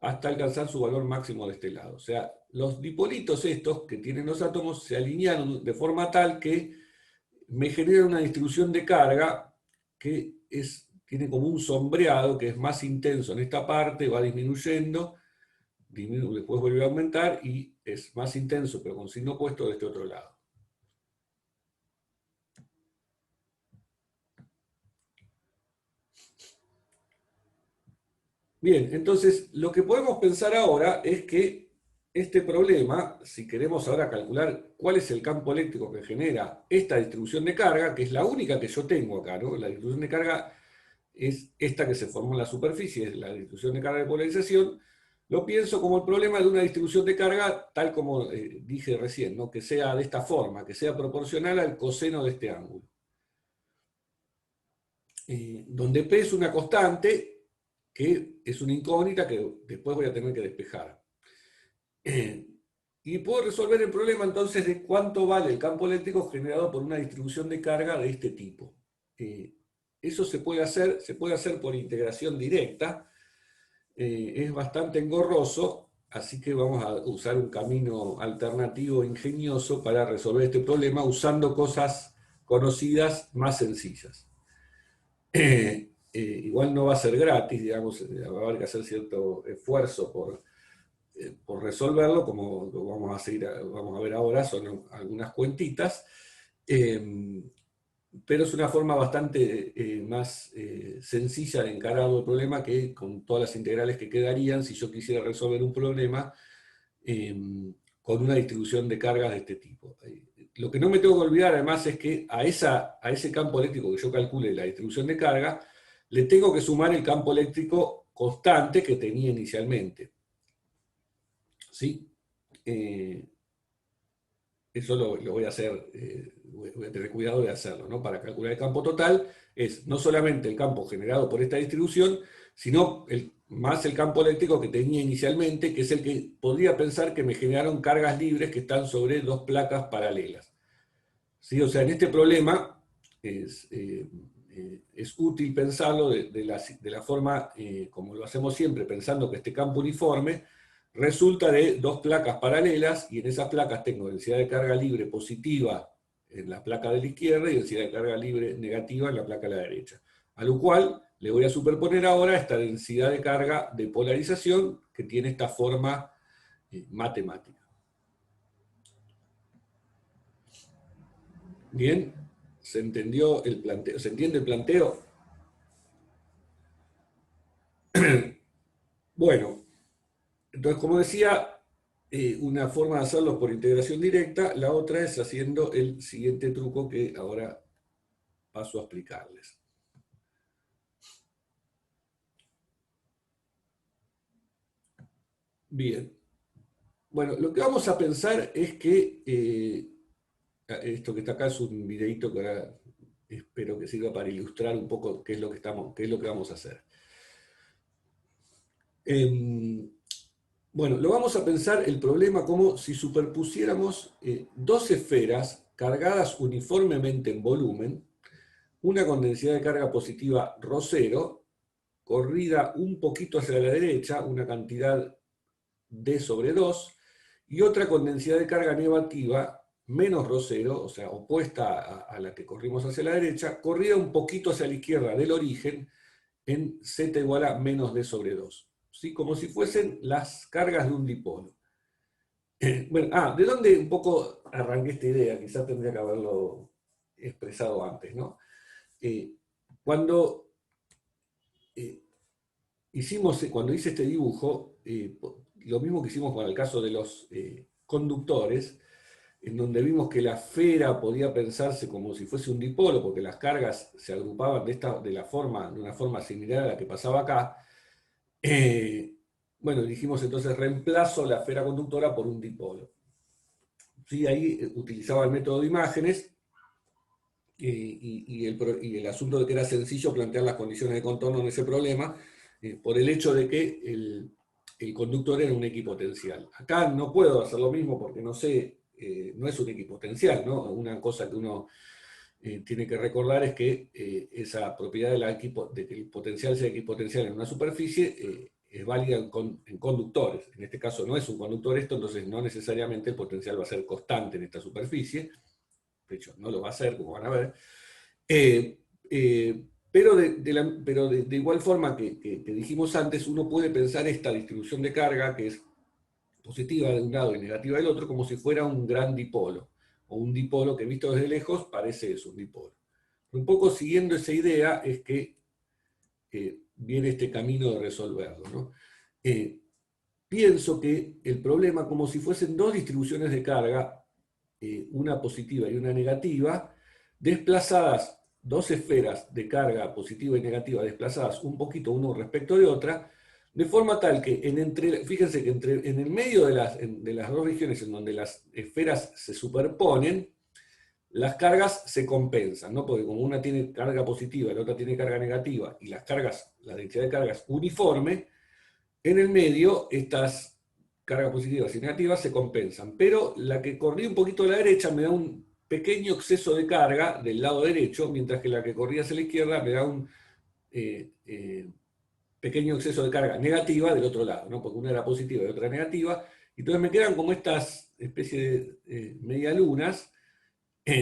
hasta alcanzar su valor máximo de este lado. O sea, los dipolitos estos que tienen los átomos se alinearon de forma tal que me genera una distribución de carga que tiene como un sombreado que es más intenso en esta parte, va disminuyendo, después vuelve a aumentar y es más intenso, pero con signo opuesto de este otro lado. Bien, entonces lo que podemos pensar ahora es que este problema, si queremos ahora calcular cuál es el campo eléctrico que genera esta distribución de carga, que es la única que yo tengo acá, ¿no? La distribución de carga es esta que se formó en la superficie, es la distribución de carga de polarización, lo pienso como el problema de una distribución de carga, tal como dije recién, ¿no? Que sea de esta forma, que sea proporcional al coseno de este ángulo. Donde P es una constante, que es una incógnita que después voy a tener que despejar. Y puedo resolver el problema entonces de cuánto vale el campo eléctrico generado por una distribución de carga de este tipo. Eso se puede hacer por integración directa. Es bastante engorroso, así que vamos a usar un camino alternativo ingenioso para resolver este problema usando cosas conocidas más sencillas. Igual no va a ser gratis, digamos, va a haber que hacer cierto esfuerzo por resolverlo, como lo vamos a ver ahora, son algunas cuentitas, pero es una forma bastante más sencilla de encarar el problema que con todas las integrales que quedarían si yo quisiera resolver un problema con una distribución de cargas de este tipo. Lo que no me tengo que olvidar además es que a ese campo eléctrico que yo calcule la distribución de carga, le tengo que sumar el campo eléctrico constante que tenía inicialmente. ¿Sí? Eso lo voy a hacer, voy a tener cuidado de hacerlo, ¿no? Para calcular el campo total es no solamente el campo generado por esta distribución, sino más el campo eléctrico que tenía inicialmente, que es el que podría pensar que me generaron cargas libres que están sobre dos placas paralelas. ¿Sí? O sea, en este problema es útil pensarlo de la forma como lo hacemos siempre, pensando que este campo uniforme resulta de dos placas paralelas, y en esas placas tengo densidad de carga libre positiva en la placa de la izquierda y densidad de carga libre negativa en la placa de la derecha. A lo cual le voy a superponer ahora esta densidad de carga de polarización que tiene esta forma matemática. Bien, ¿se entendió el planteo? ¿Se entiende el planteo? Bueno, entonces como decía, una forma de hacerlo por integración directa, la otra es haciendo el siguiente truco que ahora paso a explicarles. Bien. Bueno, lo que vamos a pensar es que esto que está acá es un videito que ahora espero que sirva para ilustrar un poco qué es lo que vamos a hacer. Bueno, lo vamos a pensar el problema como si superpusiéramos dos esferas cargadas uniformemente en volumen, una con densidad de carga positiva ρ0, corrida un poquito hacia la derecha, una cantidad d sobre 2, y otra con densidad de carga negativa menos ρ0, o sea, opuesta a la que corrimos hacia la derecha, corrida un poquito hacia la izquierda del origen en z igual a menos d sobre 2. ¿Sí? Como si fuesen las cargas de un dipolo. Bueno, ¿de dónde un poco arranqué esta idea? Quizás tendría que haberlo expresado antes, ¿no? Cuando cuando hice este dibujo, lo mismo que hicimos con el caso de los conductores, en donde vimos que la esfera podía pensarse como si fuese un dipolo, porque las cargas se agrupaban de una forma similar a la que pasaba acá. Bueno, dijimos entonces reemplazo la esfera conductora por un dipolo. Sí, ahí utilizaba el método de imágenes y el asunto de que era sencillo plantear las condiciones de contorno en ese problema por el hecho de que el conductor era un equipotencial. Acá no puedo hacer lo mismo porque no sé, no es un equipotencial, ¿no? Una cosa que uno tiene que recordar es que esa propiedad de que el potencial sea equipotencial en una superficie es válida en conductores. En este caso no es un conductor esto, entonces no necesariamente el potencial va a ser constante en esta superficie. De hecho, no lo va a hacer, como van a ver. Pero de igual forma que dijimos antes, uno puede pensar esta distribución de carga, que es positiva de un lado y negativa del otro, como si fuera un gran dipolo, o un dipolo que visto desde lejos parece eso, un dipolo. Un poco siguiendo esa idea es que viene este camino de resolverlo, ¿no? Pienso que el problema, como si fuesen dos distribuciones de carga, una positiva y una negativa, desplazadas, dos esferas de carga positiva y negativa desplazadas un poquito uno respecto de otra, de forma tal que, fíjense que en el medio de las dos regiones en donde las esferas se superponen, las cargas se compensan, ¿no? Porque como una tiene carga positiva y la otra tiene carga negativa, y la densidad de carga es uniforme, en el medio estas cargas positivas y negativas se compensan. Pero la que corría un poquito a la derecha me da un pequeño exceso de carga del lado derecho, mientras que la que corría hacia la izquierda me da un pequeño exceso de carga negativa del otro lado, ¿no? Porque una era positiva y otra negativa. Y entonces me quedan como estas especies de medialunas,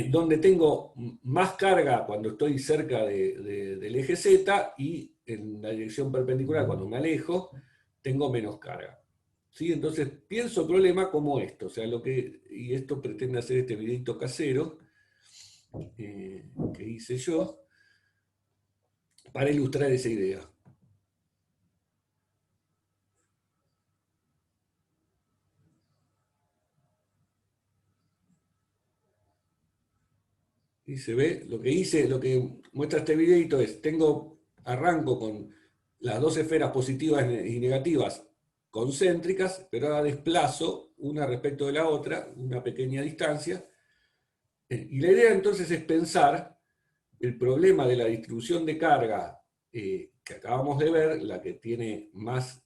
donde tengo más carga cuando estoy cerca del eje Z y en la dirección perpendicular cuando me alejo tengo menos carga. ¿Sí? Entonces pienso el problema como esto, o sea, y esto pretende hacer este videito casero que hice yo para ilustrar esa idea. Y se ve, lo que hice, lo que muestra este videito es, arranco con las dos esferas positivas y negativas concéntricas, pero ahora desplazo una respecto de la otra, una pequeña distancia. Y la idea entonces es pensar el problema de la distribución de carga que acabamos de ver, la que tiene más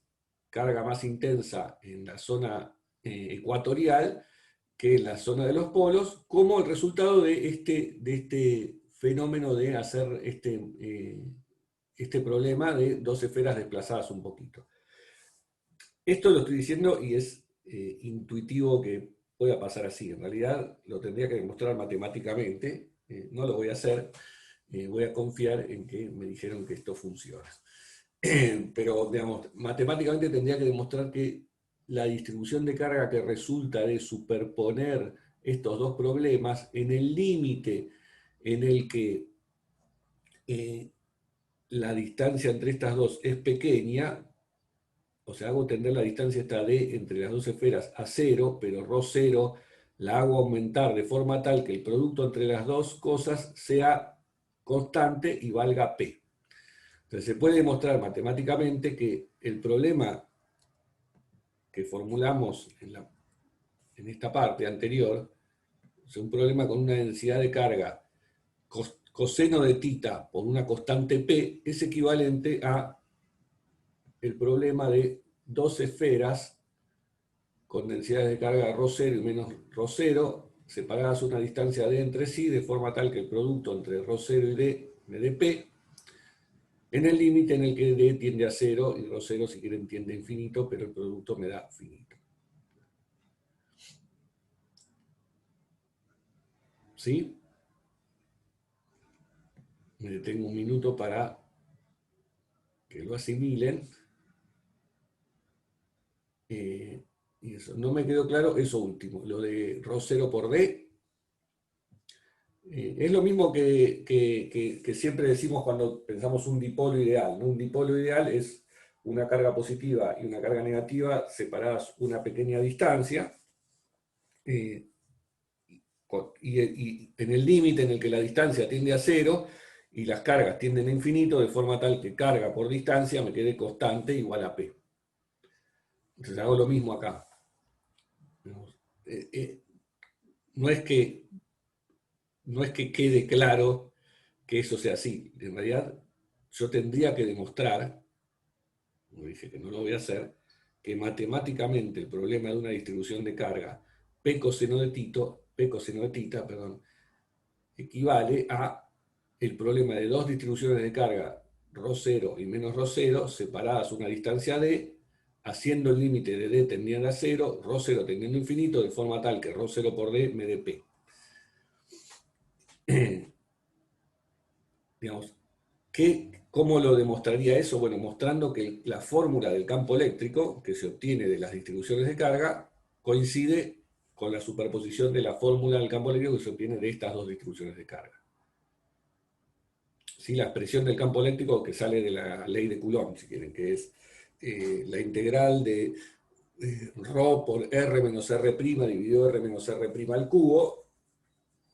carga más intensa en la zona ecuatorial, que es la zona de los polos, como el resultado de este fenómeno de hacer este problema de dos esferas desplazadas un poquito. Esto lo estoy diciendo y es intuitivo que pueda pasar así. En realidad lo tendría que demostrar matemáticamente, no lo voy a hacer, voy a confiar en que me dijeron que esto funciona. Pero, digamos, matemáticamente tendría que demostrar que la distribución de carga que resulta de superponer estos dos problemas en el límite en el que la distancia entre estas dos es pequeña, o sea, hago tender la distancia esta D entre las dos esferas a cero, pero ρ0 la hago aumentar de forma tal que el producto entre las dos cosas sea constante y valga P. Entonces se puede demostrar matemáticamente que el problema que formulamos en esta parte anterior, es un problema con una densidad de carga coseno de θ por una constante P, es equivalente a el problema de dos esferas con densidades de carga ρ0 y menos ρ0, separadas una distancia d entre sí, de forma tal que el producto entre ρ0 y d me dé P, en el límite en el que d tiende a 0 y ρ0 si quieren tiende a infinito, pero el producto me da finito. ¿Sí? Me detengo un minuto para que lo asimilen. Y eso, no me quedó claro eso último, lo de ρ0 por d. Es lo mismo que siempre decimos cuando pensamos un dipolo ideal, ¿no? Un dipolo ideal es una carga positiva y una carga negativa separadas una pequeña distancia, y en el límite en el que la distancia tiende a cero y las cargas tienden a infinito, de forma tal que carga por distancia me quede constante igual a P. Entonces hago lo mismo acá. No es que quede claro que eso sea así. En realidad, yo tendría que demostrar, como dije que no lo voy a hacer, que matemáticamente el problema de una distribución de carga P coseno de θ, equivale a el problema de dos distribuciones de carga ρ0 y menos ρ0 separadas una distancia d, haciendo el límite de d tendiendo a 0, ρ0 tendiendo a infinito, de forma tal que ρ0 por d me dé P. Digamos, ¿cómo lo demostraría eso? Bueno, mostrando que la fórmula del campo eléctrico que se obtiene de las distribuciones de carga coincide con la superposición de la fórmula del campo eléctrico que se obtiene de estas dos distribuciones de carga. ¿Sí? La expresión del campo eléctrico que sale de la ley de Coulomb, si quieren, que es la integral de ρ por R menos R' dividido R menos R' al cubo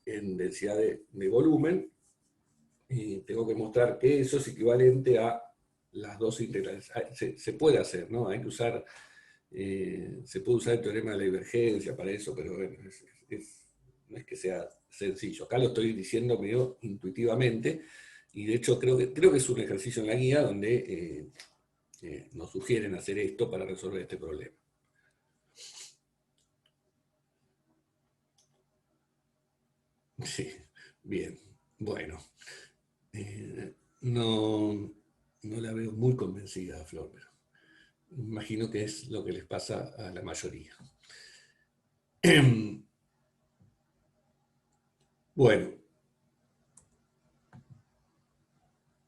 en densidad de volumen. Y tengo que mostrar que eso es equivalente a las dos integrales. Se puede hacer, ¿no? Hay que usar, se puede usar el teorema de la divergencia para eso, pero bueno, no es que sea sencillo. Acá lo estoy diciendo medio intuitivamente, y de hecho creo que es un ejercicio en la guía donde nos sugieren hacer esto para resolver este problema. Sí, bien, bueno. No la veo muy convencida a Flor, pero imagino que es lo que les pasa a la mayoría. Bueno,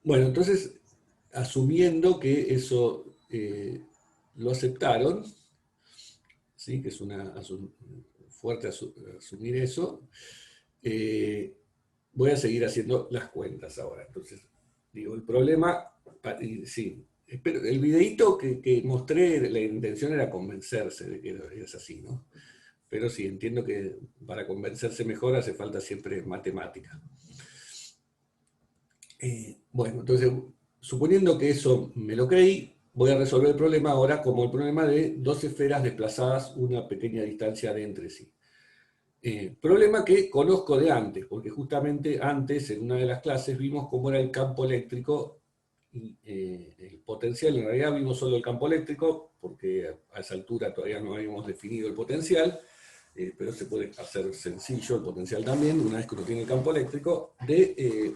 entonces, asumiendo que eso lo aceptaron, ¿sí? Que es fuerte asumir eso, voy a seguir haciendo las cuentas ahora. Entonces, digo, el problema, sí, el videíto que mostré, la intención era convencerse de que es así, ¿no? Pero sí, entiendo que para convencerse mejor hace falta siempre matemática. Bueno, entonces, suponiendo que eso me lo creí, voy a resolver el problema ahora como el problema de dos esferas desplazadas una pequeña distancia de entre sí. Problema que conozco de antes, porque justamente antes, en una de las clases, vimos cómo era el campo eléctrico y el potencial. En realidad vimos solo el campo eléctrico, porque a esa altura todavía no habíamos definido el potencial, pero se puede hacer sencillo el potencial también, una vez que uno tiene el campo eléctrico, de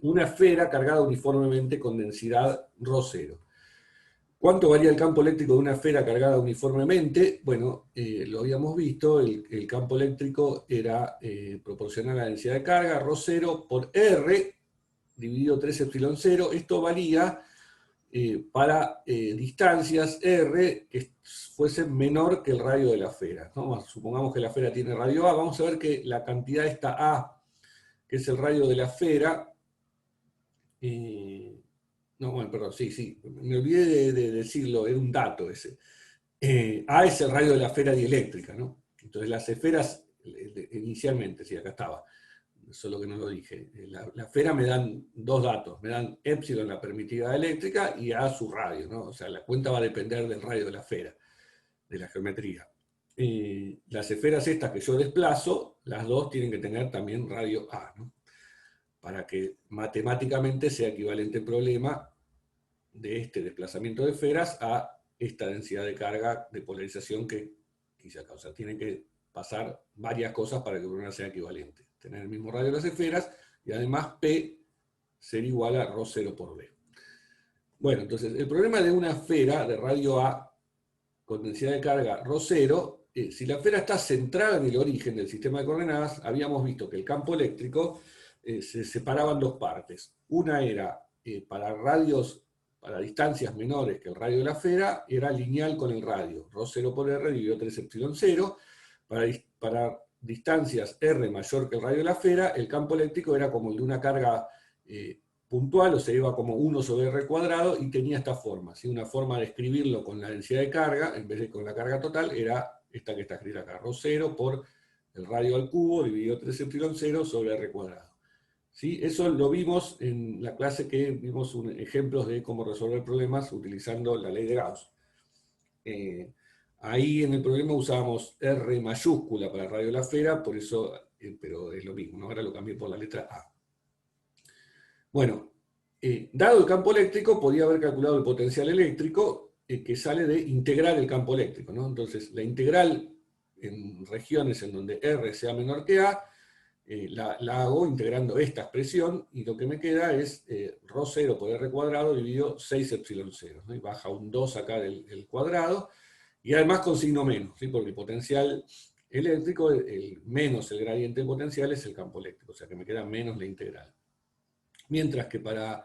una esfera cargada uniformemente con densidad ρ0. ¿Cuánto varía el campo eléctrico de una esfera cargada uniformemente? Bueno, lo habíamos visto, el campo eléctrico era proporcional a la densidad de carga, ρ0 por R, dividido 3 epsilon 0. Esto varía para distancias R que fuesen menor que el radio de la esfera, ¿no? Supongamos que la esfera tiene radio A, vamos a ver que la cantidad esta A, que es el radio de la esfera, no, bueno, perdón, sí, me olvidé de decirlo, era un dato ese. A es el radio de la esfera dieléctrica, ¿no? Entonces las esferas, inicialmente, sí, acá estaba, solo que no lo dije, la esfera me dan dos datos, me dan epsilon la permitida eléctrica y A su radio, ¿no? O sea, la cuenta va a depender del radio de la esfera, de la geometría. Las esferas estas que yo desplazo, las dos tienen que tener también radio A, ¿no? Para que matemáticamente sea equivalente el problema de este desplazamiento de esferas a esta densidad de carga de polarización que quise acá. O sea, tienen que pasar varias cosas para que el problema sea equivalente. Tener el mismo radio de las esferas y además P ser igual a ρ0 por B. Bueno, entonces el problema de una esfera de radio A con densidad de carga ρ0, si la esfera está centrada en el origen del sistema de coordenadas, habíamos visto que el campo eléctrico se separaba en dos partes. Una era para distancias menores que el radio de la esfera, era lineal con el radio, ρ0 por R dividido 3 epsilon 0. Para distancias R mayor que el radio de la esfera, el campo eléctrico era como el de una carga puntual, o sea, iba como 1 sobre R cuadrado, y tenía esta forma, ¿sí? Una forma de escribirlo con la densidad de carga, en vez de con la carga total, era esta que está escrita acá, ρ0 por el radio al cubo dividido 3 epsilon 0 sobre R cuadrado. ¿Sí? Eso lo vimos en la clase que vimos ejemplos de cómo resolver problemas utilizando la ley de Gauss. Ahí en el problema usábamos R mayúscula para el radio de la esfera, por eso, pero es lo mismo, ¿no? Ahora lo cambié por la letra A. Bueno, dado el campo eléctrico, podía haber calculado el potencial eléctrico que sale de integrar el campo eléctrico, ¿no? Entonces, la integral en regiones en donde R sea menor que A, la hago integrando esta expresión, y lo que me queda es ρ0 por R cuadrado dividido 6 epsilon 0, ¿no? Y baja un 2 acá del cuadrado, y además con signo menos, ¿sí? Porque el potencial eléctrico, menos el gradiente de potencial es el campo eléctrico, o sea que me queda menos la integral. Mientras que para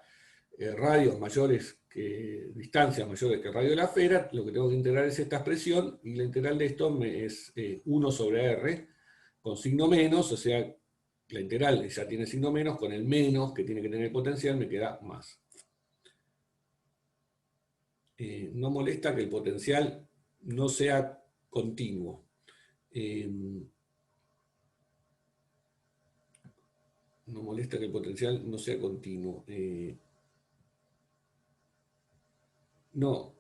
radios mayores distancias mayores que el radio de la esfera, lo que tengo que integrar es esta expresión, y la integral de esto es 1 sobre r, con signo menos, o sea, la integral ya tiene signo menos, con el menos que tiene que tener el potencial me queda más. No molesta que el potencial no sea continuo. No molesta que el potencial no sea continuo. No,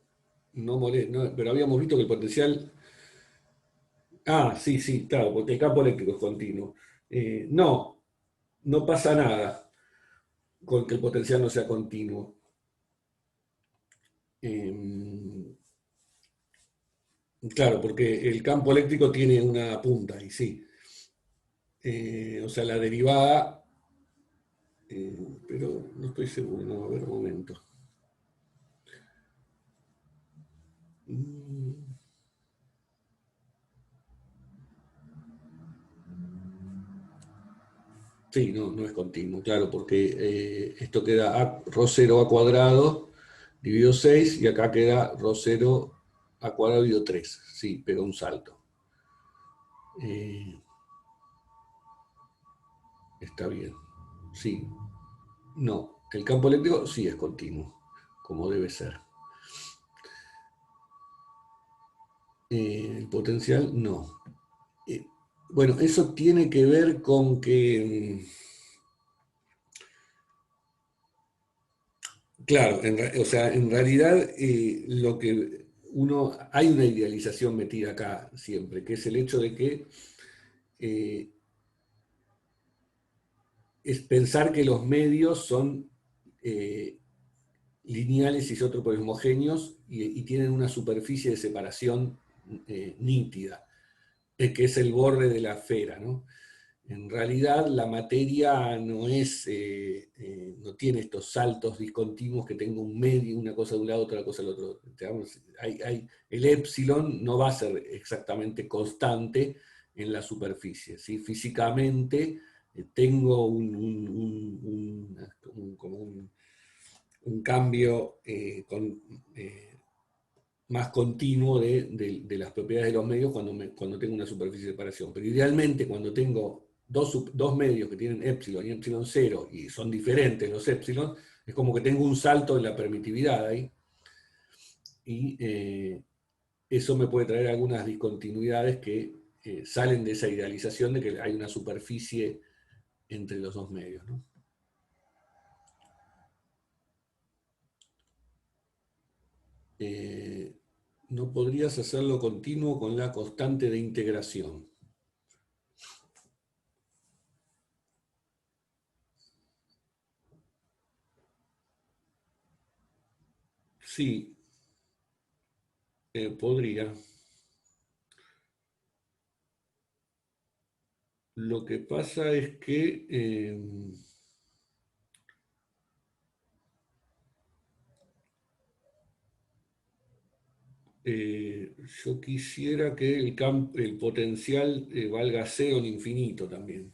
no molesta, no, pero habíamos visto que el potencial... Ah, sí, sí, claro, porque el campo eléctrico es continuo. No, no pasa nada con que el potencial no sea continuo. Claro, porque el campo eléctrico tiene una punta, y sí. O sea, la derivada, pero no estoy seguro, no, a ver, un momento. Sí, no, no es continuo, claro, porque esto queda rho 0 a cuadrado dividido 6, y acá queda rho 0 a cuadrado dividido 3. Sí, pega un salto. Está bien. Sí. No, el campo eléctrico sí es continuo, como debe ser. El potencial no. Bueno, eso tiene que ver con que, claro, o sea, en realidad lo que hay una idealización metida acá siempre, que es el hecho de que eh, es pensar que los medios son eh, lineales isótropos homogéneos y tienen una superficie de separación nítida, que es el borde de la esfera, ¿no? En realidad la materia no tiene estos saltos discontinuos que tengo un medio, una cosa de un lado, otra cosa del otro. El épsilon no va a ser exactamente constante en la superficie, ¿sí? Físicamente tengo como un cambio más continuo de las propiedades de los medios cuando tengo una superficie de separación. Pero idealmente, cuando tengo dos medios que tienen epsilon y epsilon 0 y son diferentes los epsilon, es como que tengo un salto en la permitividad ahí, y eso me puede traer algunas discontinuidades que salen de esa idealización de que hay una superficie entre los dos medios, ¿no? No podrías hacerlo continuo con la constante de integración. Sí, podría. Lo que pasa es que yo quisiera que el potencial valga cero en infinito también.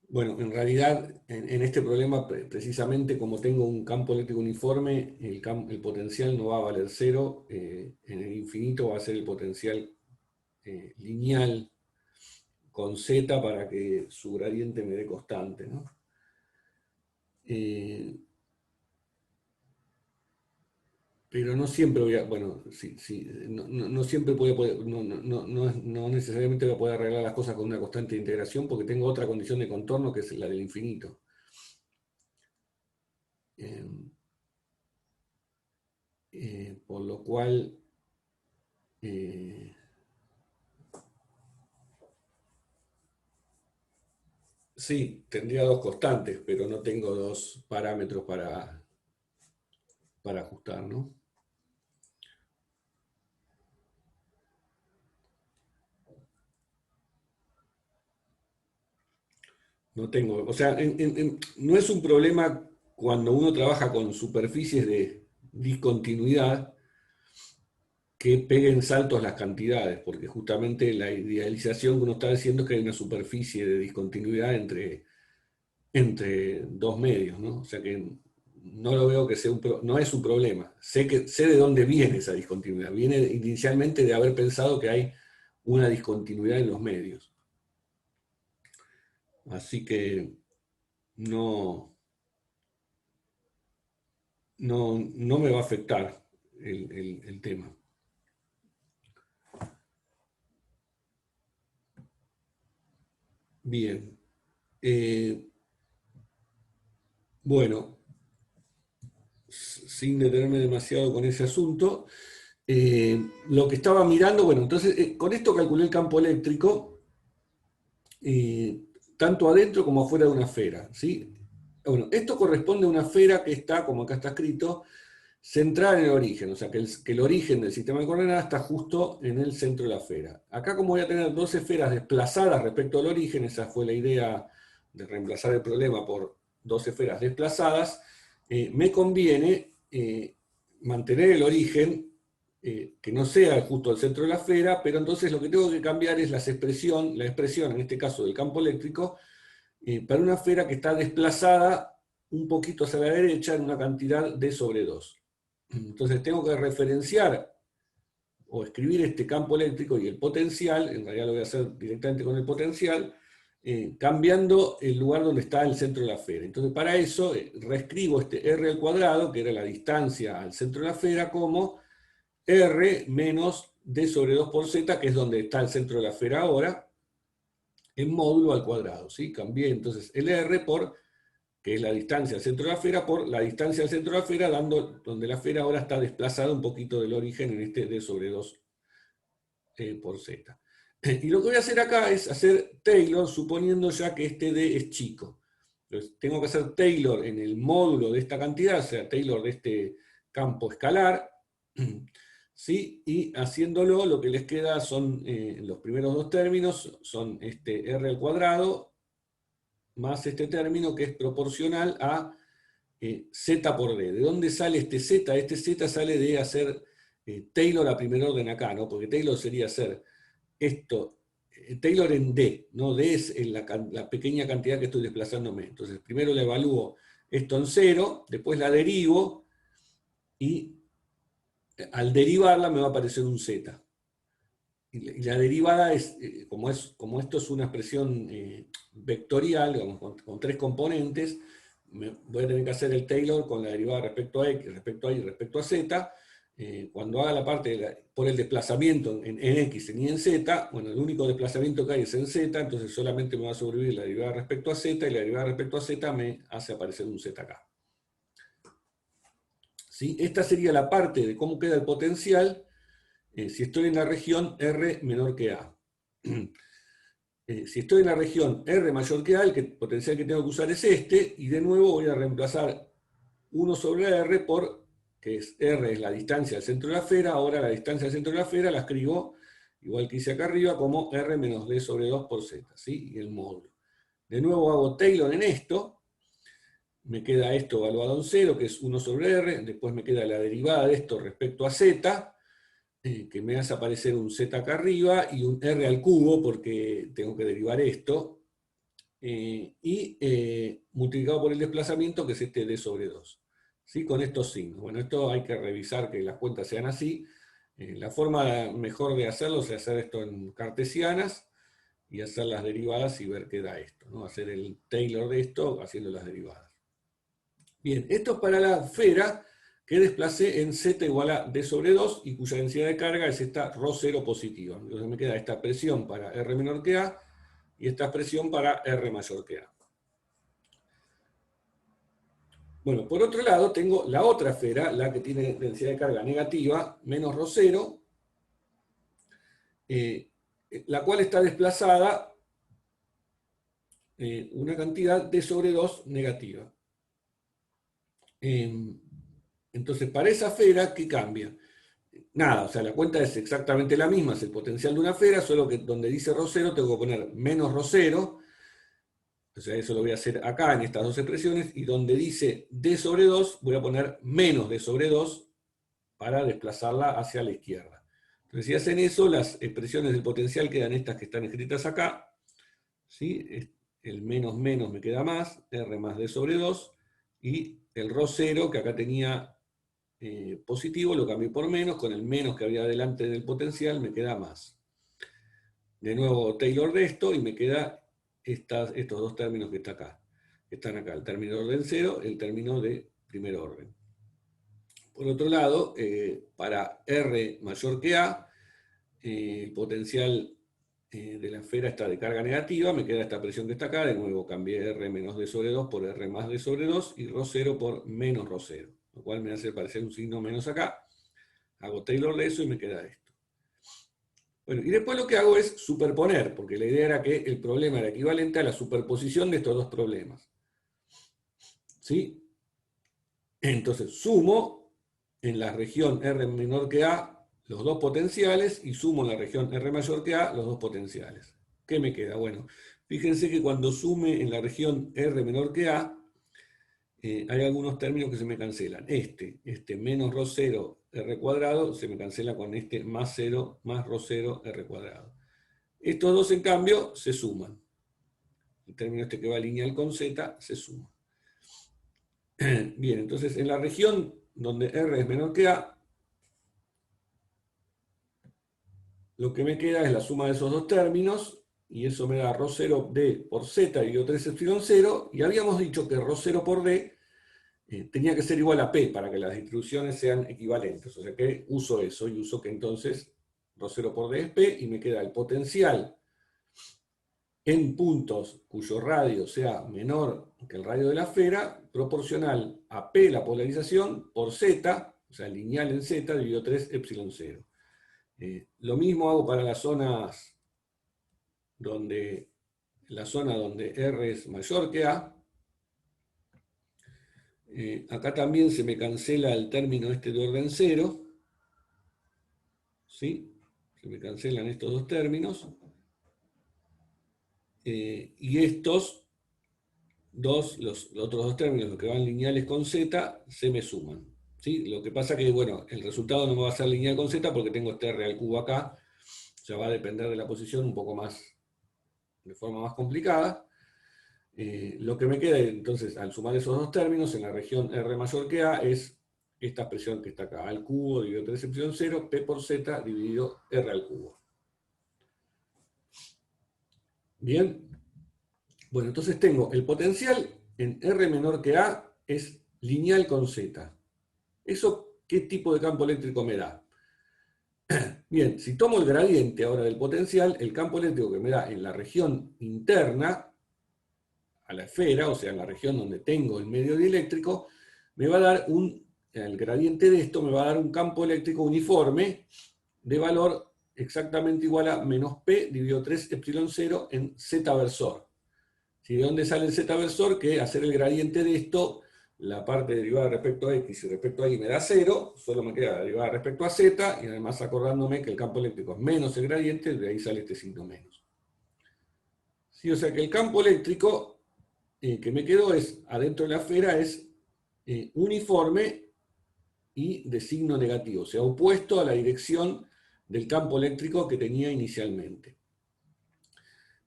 Bueno, en realidad, en este problema, precisamente como tengo un campo eléctrico uniforme, el potencial no va a valer cero, en el infinito va a ser el potencial lineal con z para que su gradiente me dé constante, ¿no? Pero no siempre voy a, bueno, sí, sí, no siempre no necesariamente voy a poder arreglar las cosas con una constante de integración, porque tengo otra condición de contorno que es la del infinito. Por lo cual, sí, tendría dos constantes, pero no tengo dos parámetros para ajustar, ¿no? No tengo, o sea, no es un problema cuando uno trabaja con superficies de discontinuidad que peguen saltos las cantidades, porque justamente la idealización que uno está diciendo es que hay una superficie de discontinuidad entre dos medios, ¿no? O sea que no lo veo que sea no es un problema. Sé de dónde viene esa discontinuidad. Viene inicialmente de haber pensado que hay una discontinuidad en los medios. Así que no me va a afectar el tema. Bien. Bueno, sin detenerme demasiado con ese asunto, lo que estaba mirando, bueno, entonces con esto calculé el campo eléctrico, tanto adentro como afuera de una esfera, ¿sí? Bueno, esto corresponde a una esfera que está, como acá está escrito, centrada en el origen, o sea que el origen del sistema de coordenadas está justo en el centro de la esfera. Acá, como voy a tener dos esferas desplazadas respecto al origen, esa fue la idea de reemplazar el problema por dos esferas desplazadas, me conviene mantener el origen, que no sea justo al centro de la esfera, pero entonces lo que tengo que cambiar es la expresión, en este caso del campo eléctrico, para una esfera que está desplazada un poquito hacia la derecha en una cantidad d sobre 2. Entonces tengo que referenciar o escribir este campo eléctrico y el potencial, en realidad lo voy a hacer directamente con el potencial, cambiando el lugar donde está el centro de la esfera. Entonces para eso reescribo este r al cuadrado, que era la distancia al centro de la esfera, como r menos d sobre 2 por z, que es donde está el centro de la esfera ahora, en módulo al cuadrado. ¿Sí? Cambié entonces el r por, que es la distancia al centro de la esfera, por la distancia al centro de la esfera, donde la esfera ahora está desplazada un poquito del origen en este d sobre 2 por z. Y lo que voy a hacer acá es hacer Taylor, suponiendo ya que este d es chico. Entonces, tengo que hacer Taylor en el módulo de esta cantidad, o sea, Taylor de este campo escalar, ¿sí? Y haciéndolo, lo que les queda son, los primeros dos términos, son este r al cuadrado, más este término que es proporcional a z por d. ¿De dónde sale este z? Este z sale de hacer Taylor a primer orden acá, ¿no? Porque Taylor sería hacer esto, Taylor en d, ¿no? D es en la pequeña cantidad que estoy desplazándome. Entonces, primero le evalúo esto en 0, después la derivo, y al derivarla me va a aparecer un z. Y la derivada es, como esto es una expresión vectorial, digamos, con tres componentes, voy a tener que hacer el Taylor con la derivada respecto a x, respecto a y, respecto a z. Cuando haga la parte por el desplazamiento en x y en z, bueno, el único desplazamiento que hay es en z, entonces solamente me va a sobrevivir la derivada respecto a z, y la derivada respecto a z me hace aparecer un z acá. ¿Sí? Esta sería la parte de cómo queda el potencial si estoy en la región R menor que A. Si estoy en la región R mayor que A, el potencial que tengo que usar es este, y de nuevo voy a reemplazar 1 sobre R por, que es R es la distancia al centro de la esfera, ahora la distancia al centro de la esfera la escribo, igual que hice acá arriba, como R menos D sobre 2 por Z, ¿sí? Y el módulo. De nuevo hago Taylor en esto, me queda esto evaluado en 0, que es 1 sobre R, después me queda la derivada de esto respecto a Z, que me hace aparecer un z acá arriba y un r al cubo, porque tengo que derivar esto, y multiplicado por el desplazamiento, que es este d sobre 2. ¿Sí? Con estos signos. Bueno, esto hay que revisar que las cuentas sean así. La forma mejor de hacerlo es hacer esto en cartesianas y hacer las derivadas y ver qué da esto, ¿no? Hacer el Taylor de esto haciendo las derivadas. Bien, esto es para la esfera que desplacé en z igual a d sobre 2 y cuya densidad de carga es esta ρ0 positiva. Entonces me queda esta expresión para r menor que a y esta expresión para r mayor que a. Bueno, por otro lado tengo la otra esfera, la que tiene densidad de carga negativa, menos ρ0, la cual está desplazada una cantidad d sobre 2 negativa. Entonces, para esa esfera, ¿qué cambia? Nada, o sea, la cuenta es exactamente la misma, es el potencial de una esfera, solo que donde dice ρ0 tengo que poner menos ρ0, o sea, eso lo voy a hacer acá en estas dos expresiones, y donde dice d sobre 2 voy a poner menos d sobre 2 para desplazarla hacia la izquierda. Entonces, si hacen eso, las expresiones del potencial quedan estas que están escritas acá, ¿sí? El menos menos me queda más, r más d sobre 2, y el ρ0, que acá tenía positivo, lo cambié por menos, con el menos que había delante del potencial me queda más. De nuevo Taylor de esto y me queda estos dos términos que están acá, el término de orden 0, el término de primer orden. Por otro lado, para R mayor que A, el potencial de la esfera está de carga negativa, me queda esta presión que está acá, de nuevo cambié R menos D sobre 2 por R más D sobre 2 y ρ0 por menos ρ0, lo cual me hace aparecer un signo menos acá. Hago Taylor de eso y me queda esto. Bueno, y después lo que hago es superponer, porque la idea era que el problema era equivalente a la superposición de estos dos problemas. ¿Sí? Entonces sumo en la región R menor que A los dos potenciales y sumo en la región R mayor que A los dos potenciales. ¿Qué me queda? Bueno, fíjense que cuando sume en la región R menor que A, hay algunos términos que se me cancelan. Este menos ρ0 R cuadrado se me cancela con este más 0 más ρ0 R cuadrado. Estos dos, en cambio, se suman. El término este que va lineal con Z se suma. Bien, entonces en la región donde R es menor que A, lo que me queda es la suma de esos dos términos, y eso me da ρ0D por Z dividido 3 epsilon 0, y habíamos dicho que ρ0 por D tenía que ser igual a P para que las distribuciones sean equivalentes. O sea que uso eso, y uso que entonces ρ0 por D es P, y me queda el potencial en puntos cuyo radio sea menor que el radio de la esfera, proporcional a P la polarización por Z, o sea, lineal en Z, dividido 3 epsilon 0. Lo mismo hago para las zonas donde, la zona donde R es mayor que A. Acá también se me cancela el término este de orden 0. ¿Sí? Se me cancelan estos dos términos. Y estos los otros dos términos, los que van lineales con Z, se me suman. ¿Sí? Lo que pasa que, bueno, el resultado no me va a ser lineal con Z porque tengo este R al cubo acá. Ya va a depender de la posición un poco más, de forma más complicada. Lo que me queda entonces, al sumar esos dos términos, en la región R mayor que A, es esta expresión que está acá, al cubo dividido 3 epsilon 0, P por Z dividido R al cubo. Bien. Bueno, entonces tengo el potencial en R menor que A es lineal con Z. ¿Eso qué tipo de campo eléctrico me da? Bien, si tomo el gradiente ahora del potencial, el campo eléctrico que me da en la región interna a la esfera, o sea, en la región donde tengo el medio dieléctrico, me va a dar el gradiente de esto me va a dar un campo eléctrico uniforme de valor exactamente igual a menos P dividido 3 epsilon 0 en Z versor. ¿Sí? ¿De dónde sale el Z versor? Que hacer el gradiente de esto, la parte derivada respecto a X y respecto a Y me da 0, solo me queda la derivada respecto a Z, y además acordándome que el campo eléctrico es menos el gradiente, de ahí sale este signo menos. ¿Sí? O sea que el campo eléctrico que me quedó adentro de la esfera es uniforme y de signo negativo, o sea, opuesto a la dirección del campo eléctrico que tenía inicialmente.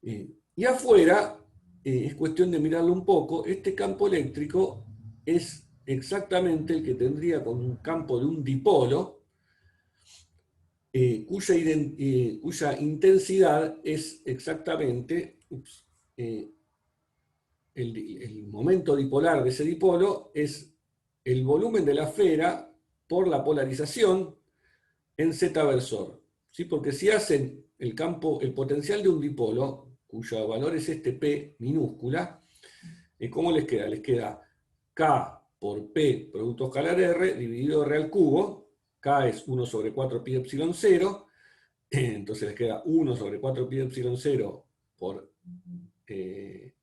Y afuera, es cuestión de mirarlo un poco, este campo eléctrico es exactamente el que tendría con un campo de un dipolo, cuya intensidad es exactamente, el momento dipolar de ese dipolo es el volumen de la esfera por la polarización en Z versor. ¿Sí? Porque si hacen el potencial de un dipolo, cuyo valor es este P minúscula, ¿cómo les queda? Les queda K por P producto escalar R dividido R al cubo. K es 1 sobre 4 pi epsilon 0. Entonces les queda 1 sobre 4 pi epsilon 0 por P,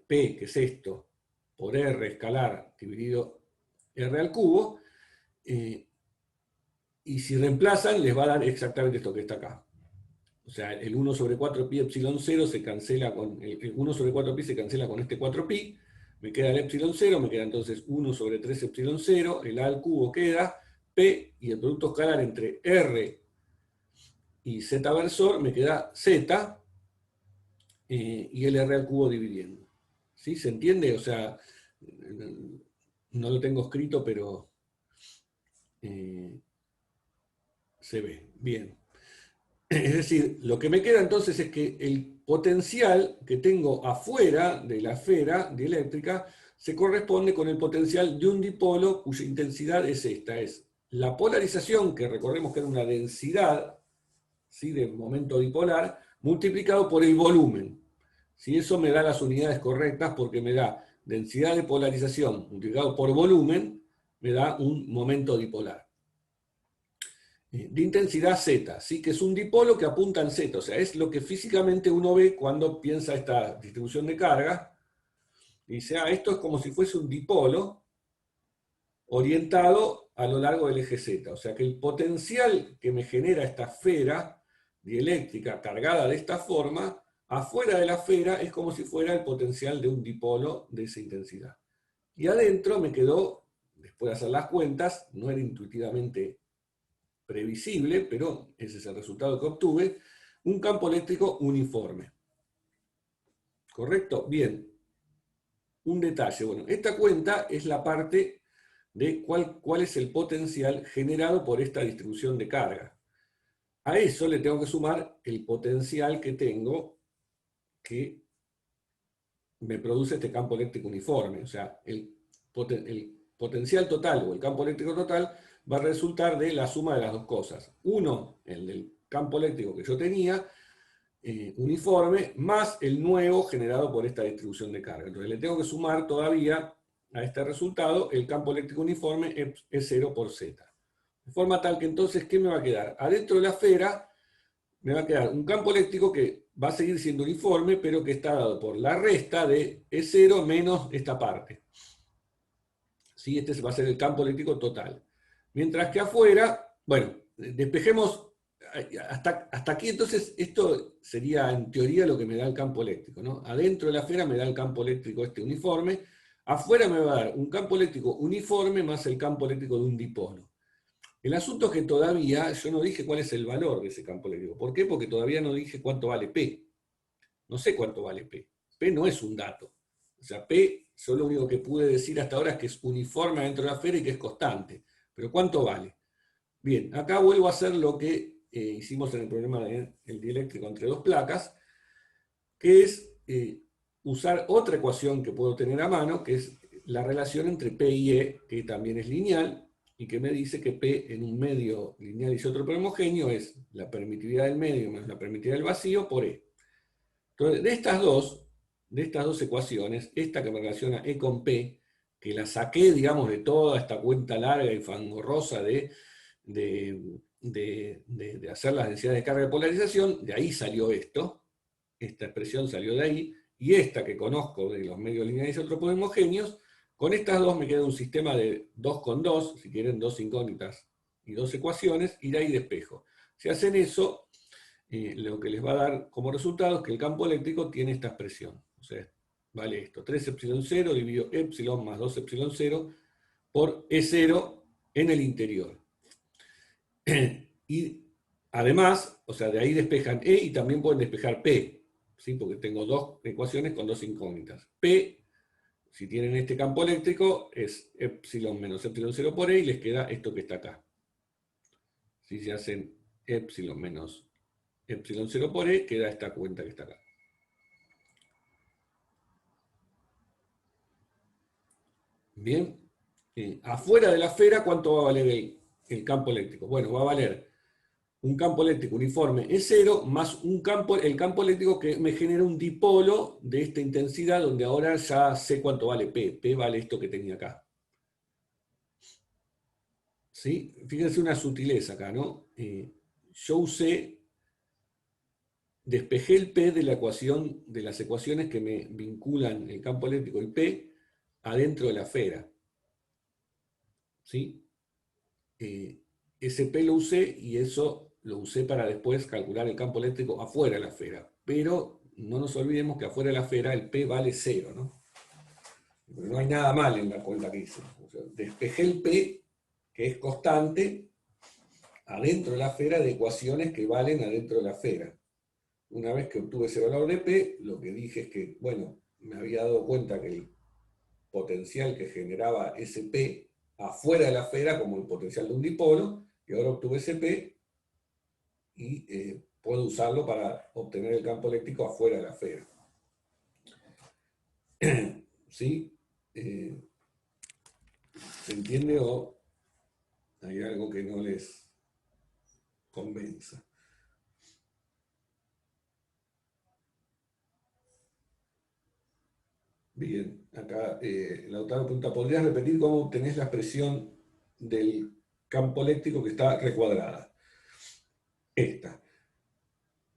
que es esto, por R escalar dividido R al cubo. Y si reemplazan, les va a dar exactamente esto que está acá. O sea, el 1 sobre 4 pi epsilon 0 se cancela con, el 1 sobre 4 pi se cancela con este 4 pi, me queda el epsilon 0, me queda entonces 1 sobre 3 epsilon 0, el a al cubo queda, P, y el producto escalar entre R y Z versor me queda Z, y el R al cubo dividiendo. ¿Sí? ¿Se entiende? O sea, no lo tengo escrito, pero se ve. Bien. Es decir, lo que me queda entonces es que el potencial que tengo afuera de la esfera dieléctrica se corresponde con el potencial de un dipolo cuya intensidad es esta, es la polarización, que recordemos que era una densidad, ¿sí?, de momento dipolar, multiplicado por el volumen. Si eso me da las unidades correctas porque me da densidad de polarización multiplicado por volumen, me da un momento dipolar. De intensidad Z, ¿sí?, que es un dipolo que apunta en Z, o sea, es lo que físicamente uno ve cuando piensa esta distribución de carga. Dice, esto es como si fuese un dipolo orientado a lo largo del eje Z, o sea que el potencial que me genera esta esfera dieléctrica cargada de esta forma, afuera de la esfera es como si fuera el potencial de un dipolo de esa intensidad. Y adentro me quedó, después de hacer las cuentas, no era intuitivamente previsible, pero ese es el resultado que obtuve, un campo eléctrico uniforme. ¿Correcto? Bien. Un detalle, bueno, esta cuenta es la parte de cuál es el potencial generado por esta distribución de carga. A eso le tengo que sumar el potencial que tengo que me produce este campo eléctrico uniforme. O sea, el potencial total o el campo eléctrico total va a resultar de la suma de las dos cosas. Uno, el del campo eléctrico que yo tenía, uniforme, más el nuevo generado por esta distribución de carga. Entonces le tengo que sumar todavía a este resultado el campo eléctrico uniforme es 0 por Z. De forma tal que entonces, ¿qué me va a quedar? Adentro de la esfera me va a quedar un campo eléctrico que va a seguir siendo uniforme, pero que está dado por la resta de E0 menos esta parte. ¿Sí? Este va a ser el campo eléctrico total. Mientras que afuera, bueno, despejemos hasta aquí. Entonces esto sería en teoría lo que me da el campo eléctrico, ¿no? Adentro de la esfera me da el campo eléctrico este uniforme, afuera me va a dar un campo eléctrico uniforme más el campo eléctrico de un dipolo. El asunto es que todavía yo no dije cuál es el valor de ese campo eléctrico. ¿Por qué? Porque todavía no dije cuánto vale P. No sé cuánto vale P. P no es un dato. O sea, P, yo lo único que pude decir hasta ahora es que es uniforme dentro de la esfera y que es constante. Pero ¿cuánto vale? Bien, acá vuelvo a hacer lo que hicimos en el problema del dieléctrico entre dos placas, que es usar otra ecuación que puedo tener a mano, que es la relación entre P y E, que también es lineal, y que me dice que P en un medio lineal isótropo homogéneo es la permitividad del medio menos la permitividad del vacío por E. Entonces, de estas dos ecuaciones, esta que me relaciona E con P, que la saqué, digamos, de toda esta cuenta larga y fangorrosa de hacer las densidades de carga de polarización, de ahí salió esto, esta expresión salió de ahí, y esta que conozco de los medios lineales isótropos homogéneos, con estas dos me queda un sistema de 2 con 2, si quieren, dos incógnitas y dos ecuaciones, y de ahí despejo. Si hacen eso, lo que les va a dar como resultado es que el campo eléctrico tiene esta expresión. O sea, vale esto, 3 epsilon 0 dividido epsilon más 2 epsilon 0 por E0 en el interior. Y además, o sea, de ahí despejan E y también pueden despejar P, ¿sí? Porque tengo dos ecuaciones con dos incógnitas. P, si tienen este campo eléctrico, es epsilon menos epsilon 0 por E y les queda esto que está acá. Si se hacen epsilon menos epsilon 0 por E, queda esta cuenta que está acá. Bien. Afuera de la esfera, ¿cuánto va a valer el campo eléctrico? Bueno, va a valer un campo eléctrico uniforme es 0 más el campo eléctrico que me genera un dipolo de esta intensidad, donde ahora ya sé cuánto vale P. P vale esto que tenía acá. ¿Sí? Fíjense una sutileza acá, ¿no? Yo despejé el P de la ecuación, de las ecuaciones que me vinculan el campo eléctrico y P adentro de la esfera. ¿Sí? Ese P lo usé y eso lo usé para después calcular el campo eléctrico afuera de la esfera. Pero no nos olvidemos que afuera de la esfera el P vale 0, ¿no? Pero no hay nada mal en la cuenta que hice. O sea, despejé el P, que es constante, adentro de la esfera de ecuaciones que valen adentro de la esfera. Una vez que obtuve ese valor de P, lo que dije es que, bueno, me había dado cuenta que el potencial que generaba ese P afuera de la esfera como el potencial de un dipolo, y ahora obtuve ese P y puedo usarlo para obtener el campo eléctrico afuera de la esfera. ¿Sí? ¿Se entiende o hay algo que no les convenza? Bien, acá Lautaro pregunta, ¿podrías repetir cómo obtenés la expresión del campo eléctrico que está recuadrada? Esta.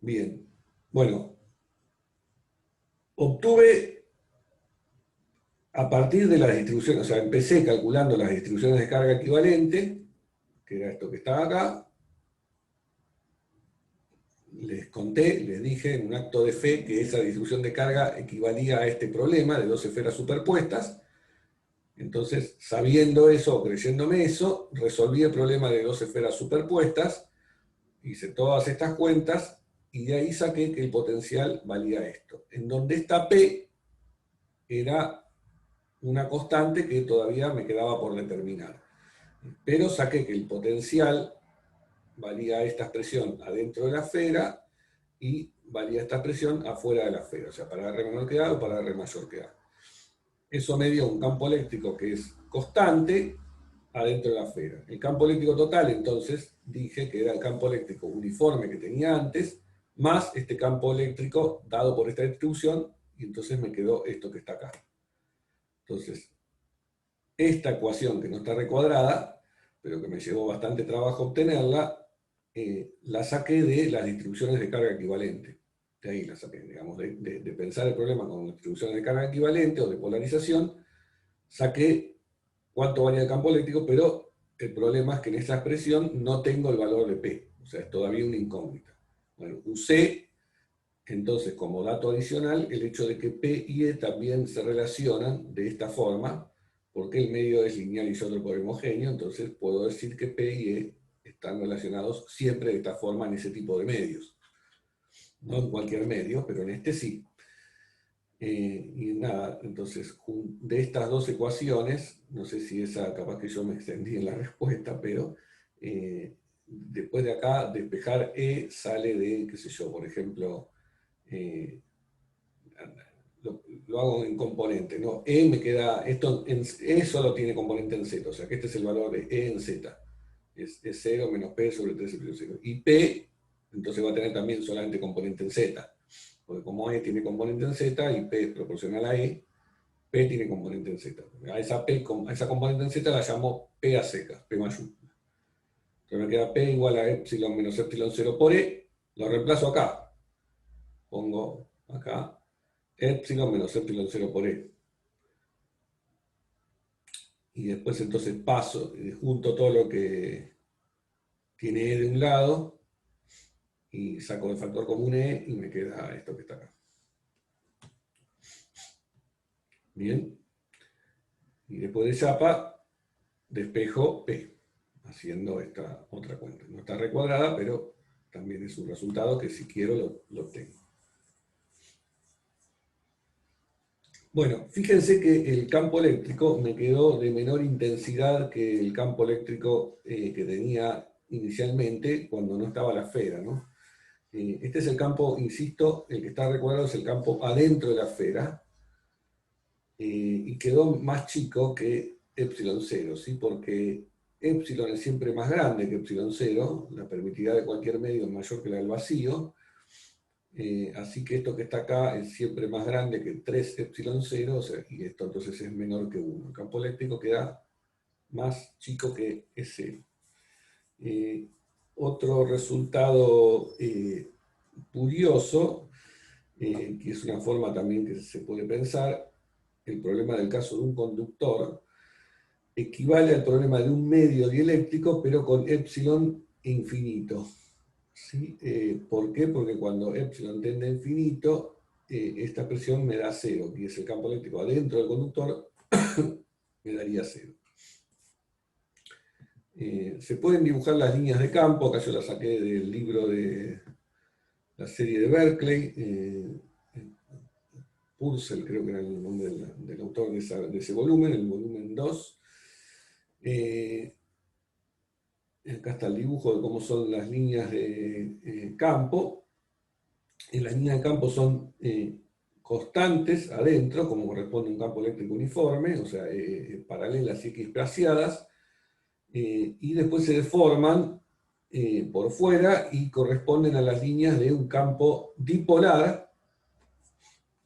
Bien. Bueno, obtuve a partir de las distribuciones, o sea, empecé calculando las distribuciones de carga equivalente, que era esto que estaba acá. Les conté, les dije en un acto de fe que esa distribución de carga equivalía a este problema de dos esferas superpuestas. Entonces, sabiendo eso o creyéndome eso, resolví el problema de dos esferas superpuestas, hice todas estas cuentas y de ahí saqué que el potencial valía esto. En donde esta P era una constante que todavía me quedaba por determinar. Pero saqué que el potencial valía esta expresión adentro de la esfera y valía esta expresión afuera de la esfera, o sea, para R menor que A o para R mayor que A. Eso me dio un campo eléctrico que es constante adentro de la esfera. El campo eléctrico total, entonces, dije que era el campo eléctrico uniforme que tenía antes, más este campo eléctrico dado por esta distribución, y entonces me quedó esto que está acá. Entonces, esta ecuación que no está recuadrada, pero que me llevó bastante trabajo obtenerla, la saqué de las distribuciones de carga equivalente. De ahí la saqué, digamos, de pensar el problema con distribuciones de carga equivalente o de polarización, saqué cuánto valía el campo eléctrico, pero el problema es que en esta expresión no tengo el valor de P, o sea, es todavía una incógnita. Bueno, usé entonces como dato adicional el hecho de que P y E también se relacionan de esta forma, porque el medio es lineal isótropo homogéneo, entonces puedo decir que P y E están relacionados siempre de esta forma en ese tipo de medios. No en cualquier medio, pero en este sí. Y nada, entonces de estas dos ecuaciones, no sé si esa capaz que yo me extendí en la respuesta, pero después de acá despejar E sale de, qué sé yo, por ejemplo, lo hago en componente, ¿no? E me queda, E solo tiene componente en Z, o sea que este es el valor de E en Z. Es 0 menos P sobre 13 menos 0. Y P, entonces va a tener también solamente componente en Z. Porque como E tiene componente en Z y P es proporcional a E, P tiene componente en Z. A esa componente en Z la llamo P a secas, P mayúscula. Entonces me queda P igual a epsilon menos epsilon 0 por E, lo reemplazo acá. Pongo acá epsilon menos epsilon 0 por E. Y después entonces paso y junto todo lo que tiene E de un lado y saco el factor común E y me queda esto que está acá. Bien. Y después de chapa, despejo P, haciendo esta otra cuenta. No está recuadrada, pero también es un resultado que si quiero lo obtengo. Bueno, fíjense que el campo eléctrico me quedó de menor intensidad que el campo eléctrico que tenía inicialmente cuando no estaba la esfera, ¿no? Este es el campo, insisto, el que está recuadrado es el campo adentro de la esfera, y quedó más chico que epsilon 0, ¿sí? Porque epsilon es siempre más grande que epsilon 0, la permitividad de cualquier medio es mayor que la del vacío, así que esto que está acá es siempre más grande que 3 epsilon 0, o sea, y esto entonces es menor que 1. El campo eléctrico queda más chico que ese. Otro resultado curioso, que es una forma también que se puede pensar, el problema del caso de un conductor equivale al problema de un medio dieléctrico, pero con epsilon infinito. ¿Sí? ¿Por qué? Porque cuando epsilon tiende a infinito, esta expresión me da 0, que es el campo eléctrico adentro del conductor, me daría 0. Se pueden dibujar las líneas de campo, acá yo las saqué del libro de la serie de Berkeley, Purcell, creo que era el nombre del autor de ese volumen, el volumen 2. Acá está el dibujo de cómo son las líneas de campo. Las líneas de campo son constantes adentro, como corresponde a un campo eléctrico uniforme, o sea, paralelas y equispaciadas, y después se deforman por fuera y corresponden a las líneas de un campo dipolar,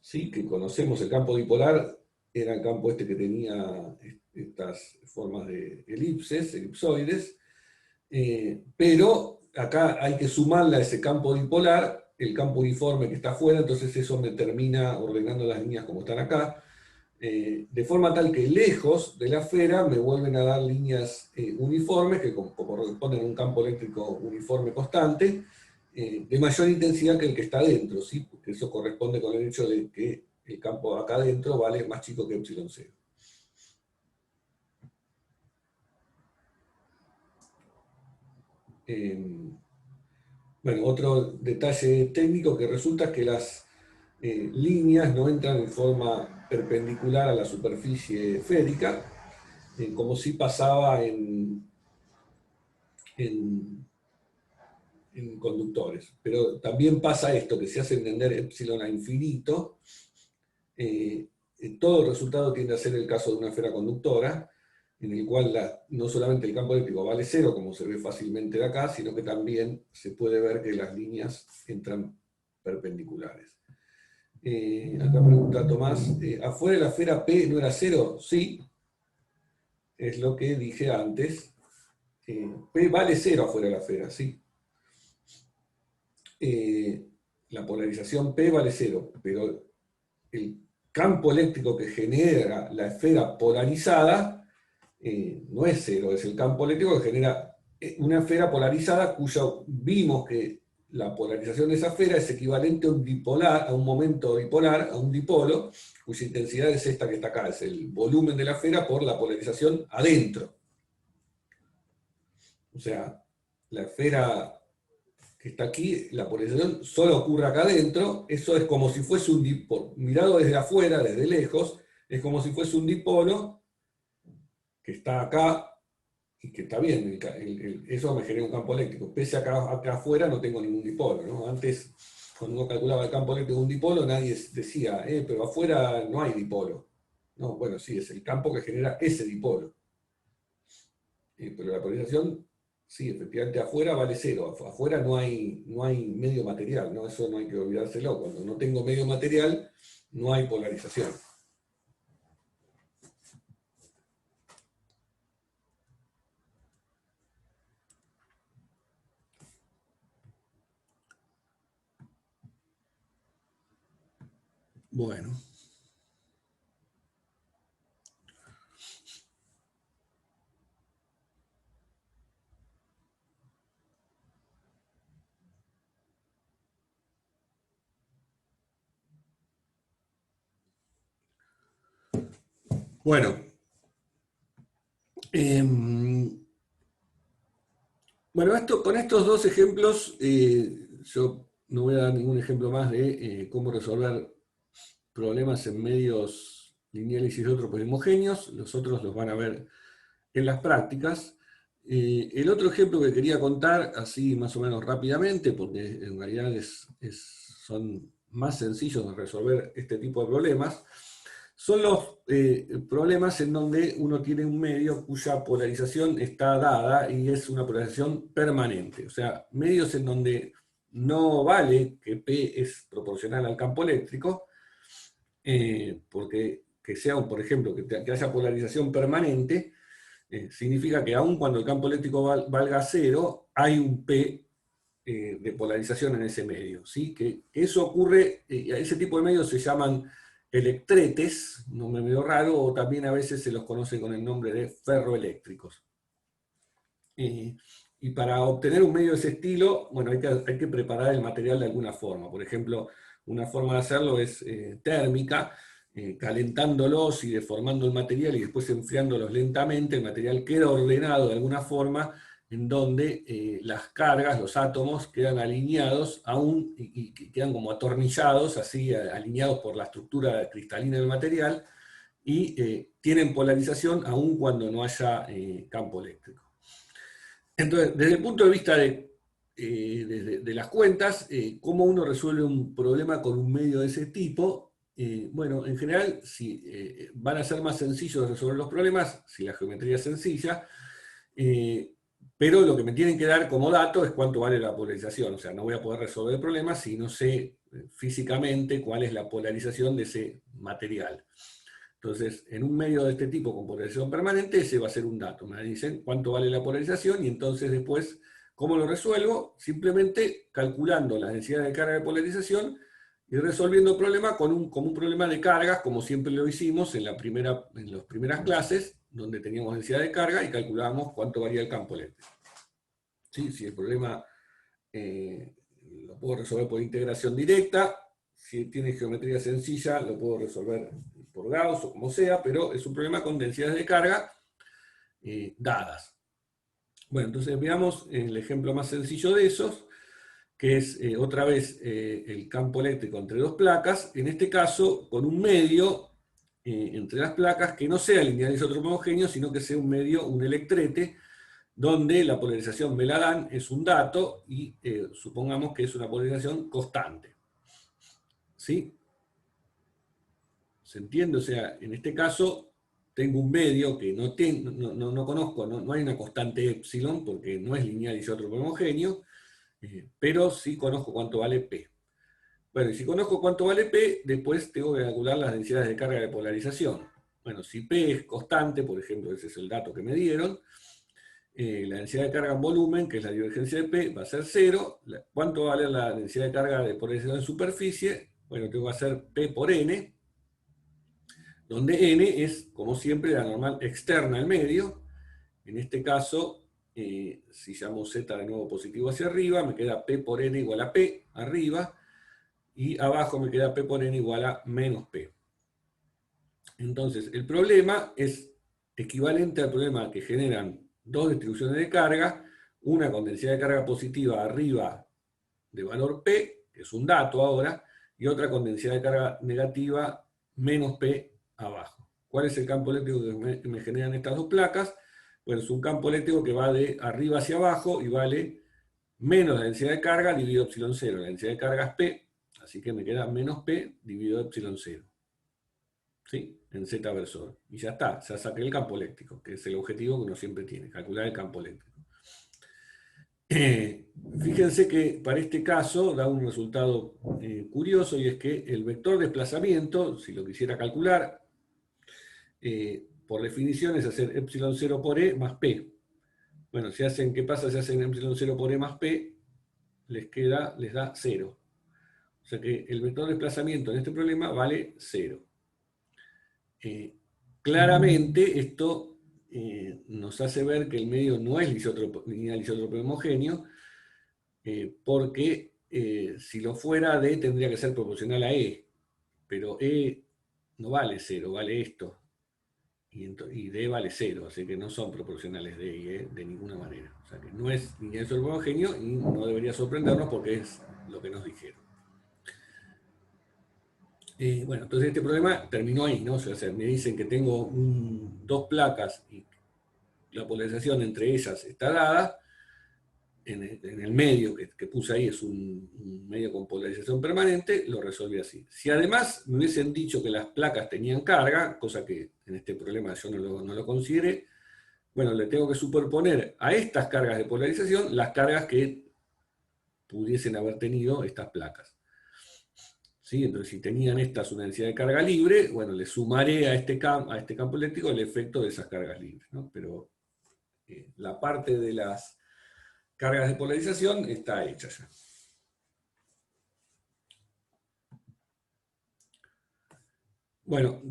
¿sí? Que conocemos. El campo dipolar era el campo este que tenía estas formas de elipses, elipsoides, pero acá hay que sumarle a ese campo dipolar el campo uniforme que está afuera, entonces eso me termina ordenando las líneas como están acá, de forma tal que lejos de la esfera me vuelven a dar líneas uniformes, que corresponden a un campo eléctrico uniforme constante, de mayor intensidad que el que está dentro, ¿sí? Porque eso corresponde con el hecho de que el campo acá adentro vale más chico que epsilon 0. Bueno, otro detalle técnico que resulta que las líneas no entran en forma perpendicular a la superficie esférica, como si pasaba en conductores. Pero también pasa esto, que se hace tender epsilon a infinito. Todo el resultado tiende a ser el caso de una esfera conductora, en el cual no solamente el campo eléctrico vale cero, como se ve fácilmente de acá, sino que también se puede ver que las líneas entran perpendiculares. Acá pregunta Tomás, ¿afuera de la esfera P no era cero? Sí, es lo que dije antes. P vale cero afuera de la esfera, sí. La polarización P vale cero, pero el campo eléctrico que genera la esfera polarizada no es cero, es el campo eléctrico que genera una esfera polarizada cuyo vimos que la polarización de esa esfera es equivalente a un dipolar, a un momento dipolar, a un dipolo, cuya intensidad es esta que está acá, es el volumen de la esfera por la polarización adentro. O sea, la esfera que está aquí, la polarización solo ocurre acá adentro, eso es como si fuese un dipolo, mirado desde afuera, desde lejos, es como si fuese un dipolo que está acá y que está bien, eso me genera un campo eléctrico. Pese a acá afuera no tengo ningún dipolo, ¿no? Antes, cuando uno calculaba el campo eléctrico de un dipolo, nadie decía, pero afuera no hay dipolo. No, bueno, sí, es el campo que genera ese dipolo. Pero la polarización, sí, efectivamente afuera vale cero. Afuera no hay medio material, ¿no? Eso no hay que olvidárselo. Cuando no tengo medio material, no hay polarización. Bueno. Bueno. Bueno, con estos dos ejemplos, yo no voy a dar ningún ejemplo más de cómo resolver problemas en medios lineales y isótropos homogéneos. Los otros los van a ver en las prácticas. El otro ejemplo que quería contar, así más o menos rápidamente, porque en realidad son más sencillos de resolver este tipo de problemas, son los problemas en donde uno tiene un medio cuya polarización está dada y es una polarización permanente. O sea, medios en donde no vale que P es proporcional al campo eléctrico, porque que sea, por ejemplo, que haya polarización permanente, significa que aun cuando el campo eléctrico valga cero, hay un P de polarización en ese medio. ¿Sí? Que eso ocurre, ese tipo de medios se llaman electretes, un nombre medio raro, o también a veces se los conoce con el nombre de ferroeléctricos. Y para obtener un medio de ese estilo, bueno, hay que preparar el material de alguna forma. Por ejemplo, una forma de hacerlo es térmica, calentándolos y deformando el material y después enfriándolos lentamente, el material queda ordenado de alguna forma en donde las cargas, los átomos, quedan alineados aún y quedan como atornillados, así alineados por la estructura cristalina del material, y tienen polarización aún cuando no haya campo eléctrico. Entonces, desde el punto de vista de las cuentas, ¿cómo uno resuelve un problema con un medio de ese tipo? Bueno, en general, van a ser más sencillos de resolver los problemas si la geometría es sencilla, pero lo que me tienen que dar como dato es cuánto vale la polarización. O sea, no voy a poder resolver el problema si no sé físicamente cuál es la polarización de ese material. Entonces, en un medio de este tipo con polarización permanente, ese va a ser un dato. Me dicen cuánto vale la polarización y entonces después, ¿cómo lo resuelvo? Simplemente calculando la densidad de carga de polarización y resolviendo el problema como un problema de cargas, como siempre lo hicimos en las primeras clases, donde teníamos densidad de carga y calculábamos cuánto valía el campo eléctrico. ¿Sí? Si el problema lo puedo resolver por integración directa, si tiene geometría sencilla, lo puedo resolver por Gauss o como sea, pero es un problema con densidades de carga dadas. Bueno, entonces veamos el ejemplo más sencillo de esos, que es otra vez el campo eléctrico entre dos placas, en este caso con un medio entre las placas que no sea lineal isotropo homogéneo, sino que sea un medio, un electrete, donde la polarización me la dan, es un dato, y supongamos que es una polarización constante. ¿Sí? ¿Se entiende? O sea, en este caso tengo un medio que no conozco, no hay una constante epsilon, porque no es lineal isótropo homogéneo, pero sí conozco cuánto vale P. Bueno, y si conozco cuánto vale P, después tengo que calcular las densidades de carga de polarización. Bueno, si P es constante, por ejemplo, ese es el dato que me dieron, la densidad de carga en volumen, que es la divergencia de P, va a ser 0. ¿Cuánto vale la densidad de carga de polarización en superficie? Bueno, tengo que hacer P por N, donde N es, como siempre, la normal externa al medio. En este caso, si llamo Z de nuevo positivo hacia arriba, me queda P por N igual a P arriba, y abajo me queda P por N igual a menos P. Entonces, el problema es equivalente al problema que generan dos distribuciones de carga, una con densidad de carga positiva arriba de valor P, que es un dato ahora, y otra con densidad de carga negativa menos P abajo. ¿Cuál es el campo eléctrico que me generan estas dos placas? Bueno, es un campo eléctrico que va de arriba hacia abajo y vale menos la densidad de carga dividido epsilon 0. La densidad de carga es P, así que me queda menos P dividido epsilon 0. ¿Sí? En Z versor. Y ya está, ya saqué el campo eléctrico, que es el objetivo que uno siempre tiene, calcular el campo eléctrico. Fíjense que para este caso da un resultado curioso, y es que el vector de desplazamiento, si lo quisiera calcular, por definición es hacer epsilon 0 por E más P. Bueno, ¿qué pasa si hacen epsilon 0 por E más P? Les da 0. O sea que el vector de desplazamiento en este problema vale 0. Claramente esto nos hace ver que el medio no es lineal isótropo homogéneo, porque si lo fuera, D tendría que ser proporcional a E, pero E no vale 0, vale esto, y D vale 0, así que no son proporcionales D y E de ninguna manera. O sea que no es lineal isótropo homogéneo y no debería sorprendernos porque es lo que nos dijeron. Bueno, entonces este problema terminó ahí, ¿no? O sea, me dicen que tengo dos placas y la polarización entre ellas está dada. En el medio que puse ahí es un medio con polarización permanente, lo resolví así. Si además me hubiesen dicho que las placas tenían carga, cosa que en este problema yo no lo consideré, bueno, le tengo que superponer a estas cargas de polarización las cargas que pudiesen haber tenido estas placas. ¿Sí? Entonces, si tenían estas una densidad de carga libre, bueno, le sumaré a este campo eléctrico el efecto de esas cargas libres, ¿no? Pero la parte de las cargas de polarización está hecha ya. Bueno,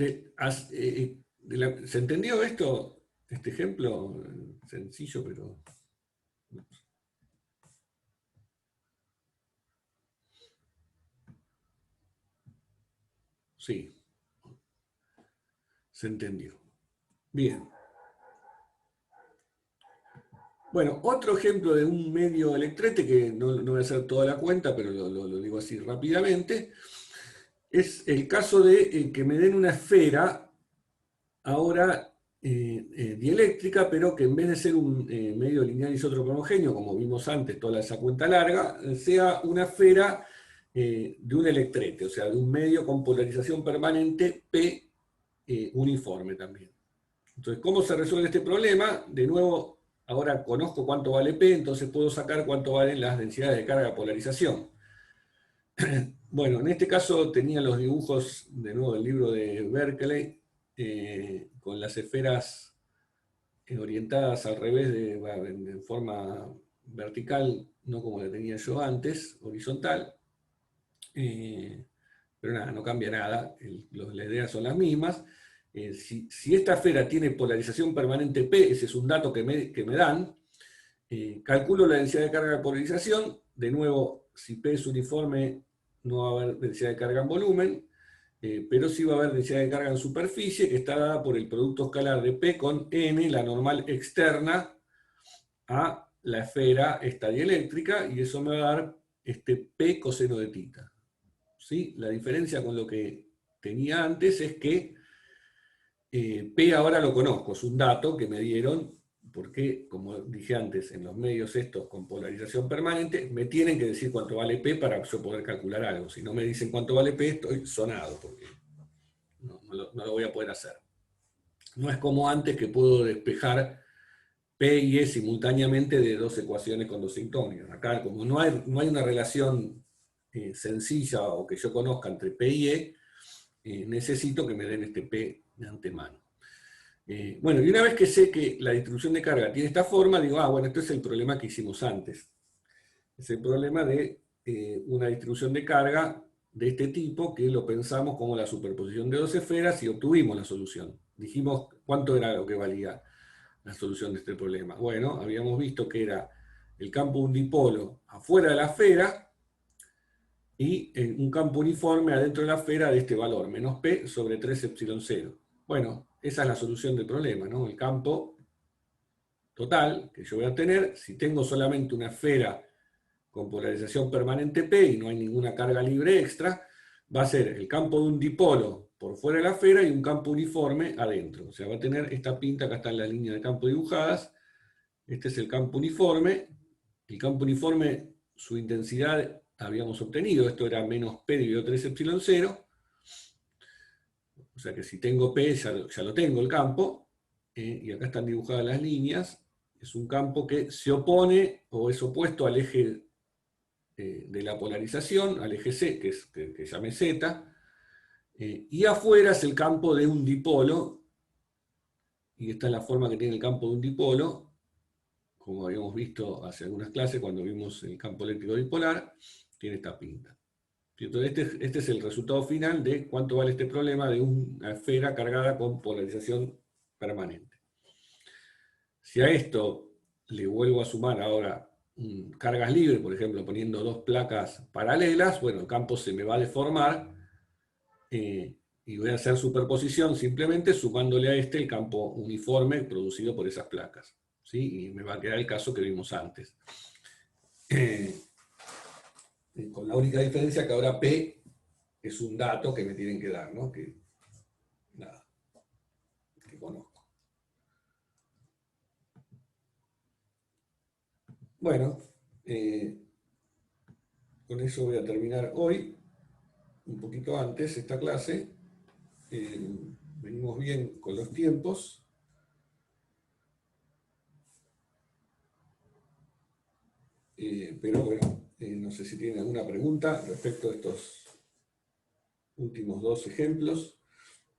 ¿se entendió esto? Este ejemplo sencillo, pero... Sí, se entendió. Bien. Bueno, otro ejemplo de un medio electrete, que no voy a hacer toda la cuenta, pero lo digo así rápidamente, es el caso de que me den una esfera ahora dieléctrica, pero que en vez de ser un medio lineal isótropo homogéneo, como vimos antes, toda esa cuenta larga, sea una esfera de un electrete, o sea, de un medio con polarización permanente P uniforme también. Entonces, ¿cómo se resuelve este problema? De nuevo, ahora conozco cuánto vale P, entonces puedo sacar cuánto valen las densidades de carga de polarización. Bueno, en este caso tenía los dibujos, de nuevo, del libro de Berkeley, con las esferas orientadas al revés, en forma vertical, no como la tenía yo antes, horizontal. Pero nada, no cambia nada, las ideas son las mismas. Si esta esfera tiene polarización permanente P, ese es un dato que me dan, calculo la densidad de carga de polarización. De nuevo, si P es uniforme, no va a haber densidad de carga en volumen, pero sí va a haber densidad de carga en superficie, que está dada por el producto escalar de P con N, la normal externa, a la esfera esta dieléctrica, y eso me va a dar este P coseno de tita. ¿Sí? La diferencia con lo que tenía antes es que P ahora lo conozco, es un dato que me dieron, porque, como dije antes, en los medios estos con polarización permanente, me tienen que decir cuánto vale P para yo poder calcular algo. Si no me dicen cuánto vale P, estoy sonado, porque no lo voy a poder hacer. No es como antes, que puedo despejar P y E simultáneamente de dos ecuaciones con dos sintonios. Acá, como no hay una relación sencilla o que yo conozca entre P y E, necesito que me den este P de antemano. Bueno, y una vez que sé que la distribución de carga tiene esta forma, digo, bueno, este es el problema que hicimos antes. Es el problema de una distribución de carga de este tipo, que lo pensamos como la superposición de dos esferas y obtuvimos la solución. Dijimos cuánto era lo que valía la solución de este problema. Bueno, habíamos visto que era el campo de un dipolo afuera de la esfera y un campo uniforme adentro de la esfera de este valor, menos P sobre 3 epsilon 0. Bueno, esa es la solución del problema, ¿no? El campo total que yo voy a tener, si tengo solamente una esfera con polarización permanente P y no hay ninguna carga libre extra, va a ser el campo de un dipolo por fuera de la esfera y un campo uniforme adentro. O sea, va a tener esta pinta, acá están las líneas de campo dibujadas. Este es el campo uniforme. El campo uniforme, su intensidad habíamos obtenido, esto era menos P dividido 3 epsilon 0. O sea que si tengo P, ya lo tengo el campo, y acá están dibujadas las líneas. Es un campo que se opone o es opuesto al eje de la polarización, al eje C, que llamé Z, y afuera es el campo de un dipolo, y esta es la forma que tiene el campo de un dipolo, como habíamos visto hace algunas clases cuando vimos el campo eléctrico dipolar, tiene esta pinta. Entonces este es el resultado final de cuánto vale este problema de una esfera cargada con polarización permanente. Si a esto le vuelvo a sumar ahora cargas libres, por ejemplo, poniendo dos placas paralelas, bueno, el campo se me va a deformar y voy a hacer superposición simplemente sumándole a este el campo uniforme producido por esas placas. ¿Sí? Y me va a quedar el caso que vimos antes. Con la única diferencia que ahora P es un dato que me tienen que dar, ¿no? Que conozco. Bueno, con eso voy a terminar hoy, un poquito antes, esta clase. Venimos bien con los tiempos. Pero bueno, no sé si tienen alguna pregunta respecto a estos últimos dos ejemplos.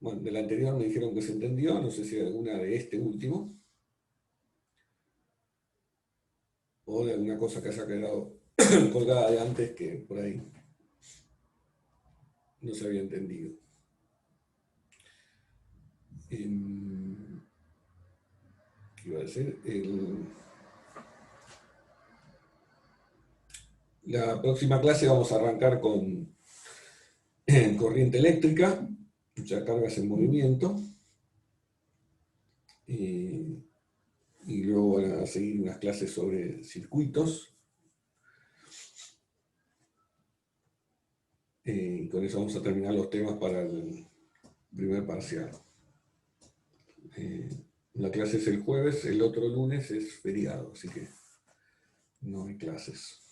Bueno, del anterior me dijeron que se entendió, no sé si hay alguna de este último. O de alguna cosa que haya quedado colgada de antes que por ahí no se había entendido. ¿Qué iba a decir? La próxima clase vamos a arrancar con corriente eléctrica, ya cargas en movimiento. Y y luego van a seguir unas clases sobre circuitos. Y con eso vamos a terminar los temas para el primer parcial. La clase es el jueves, el otro lunes es feriado, así que no hay clases.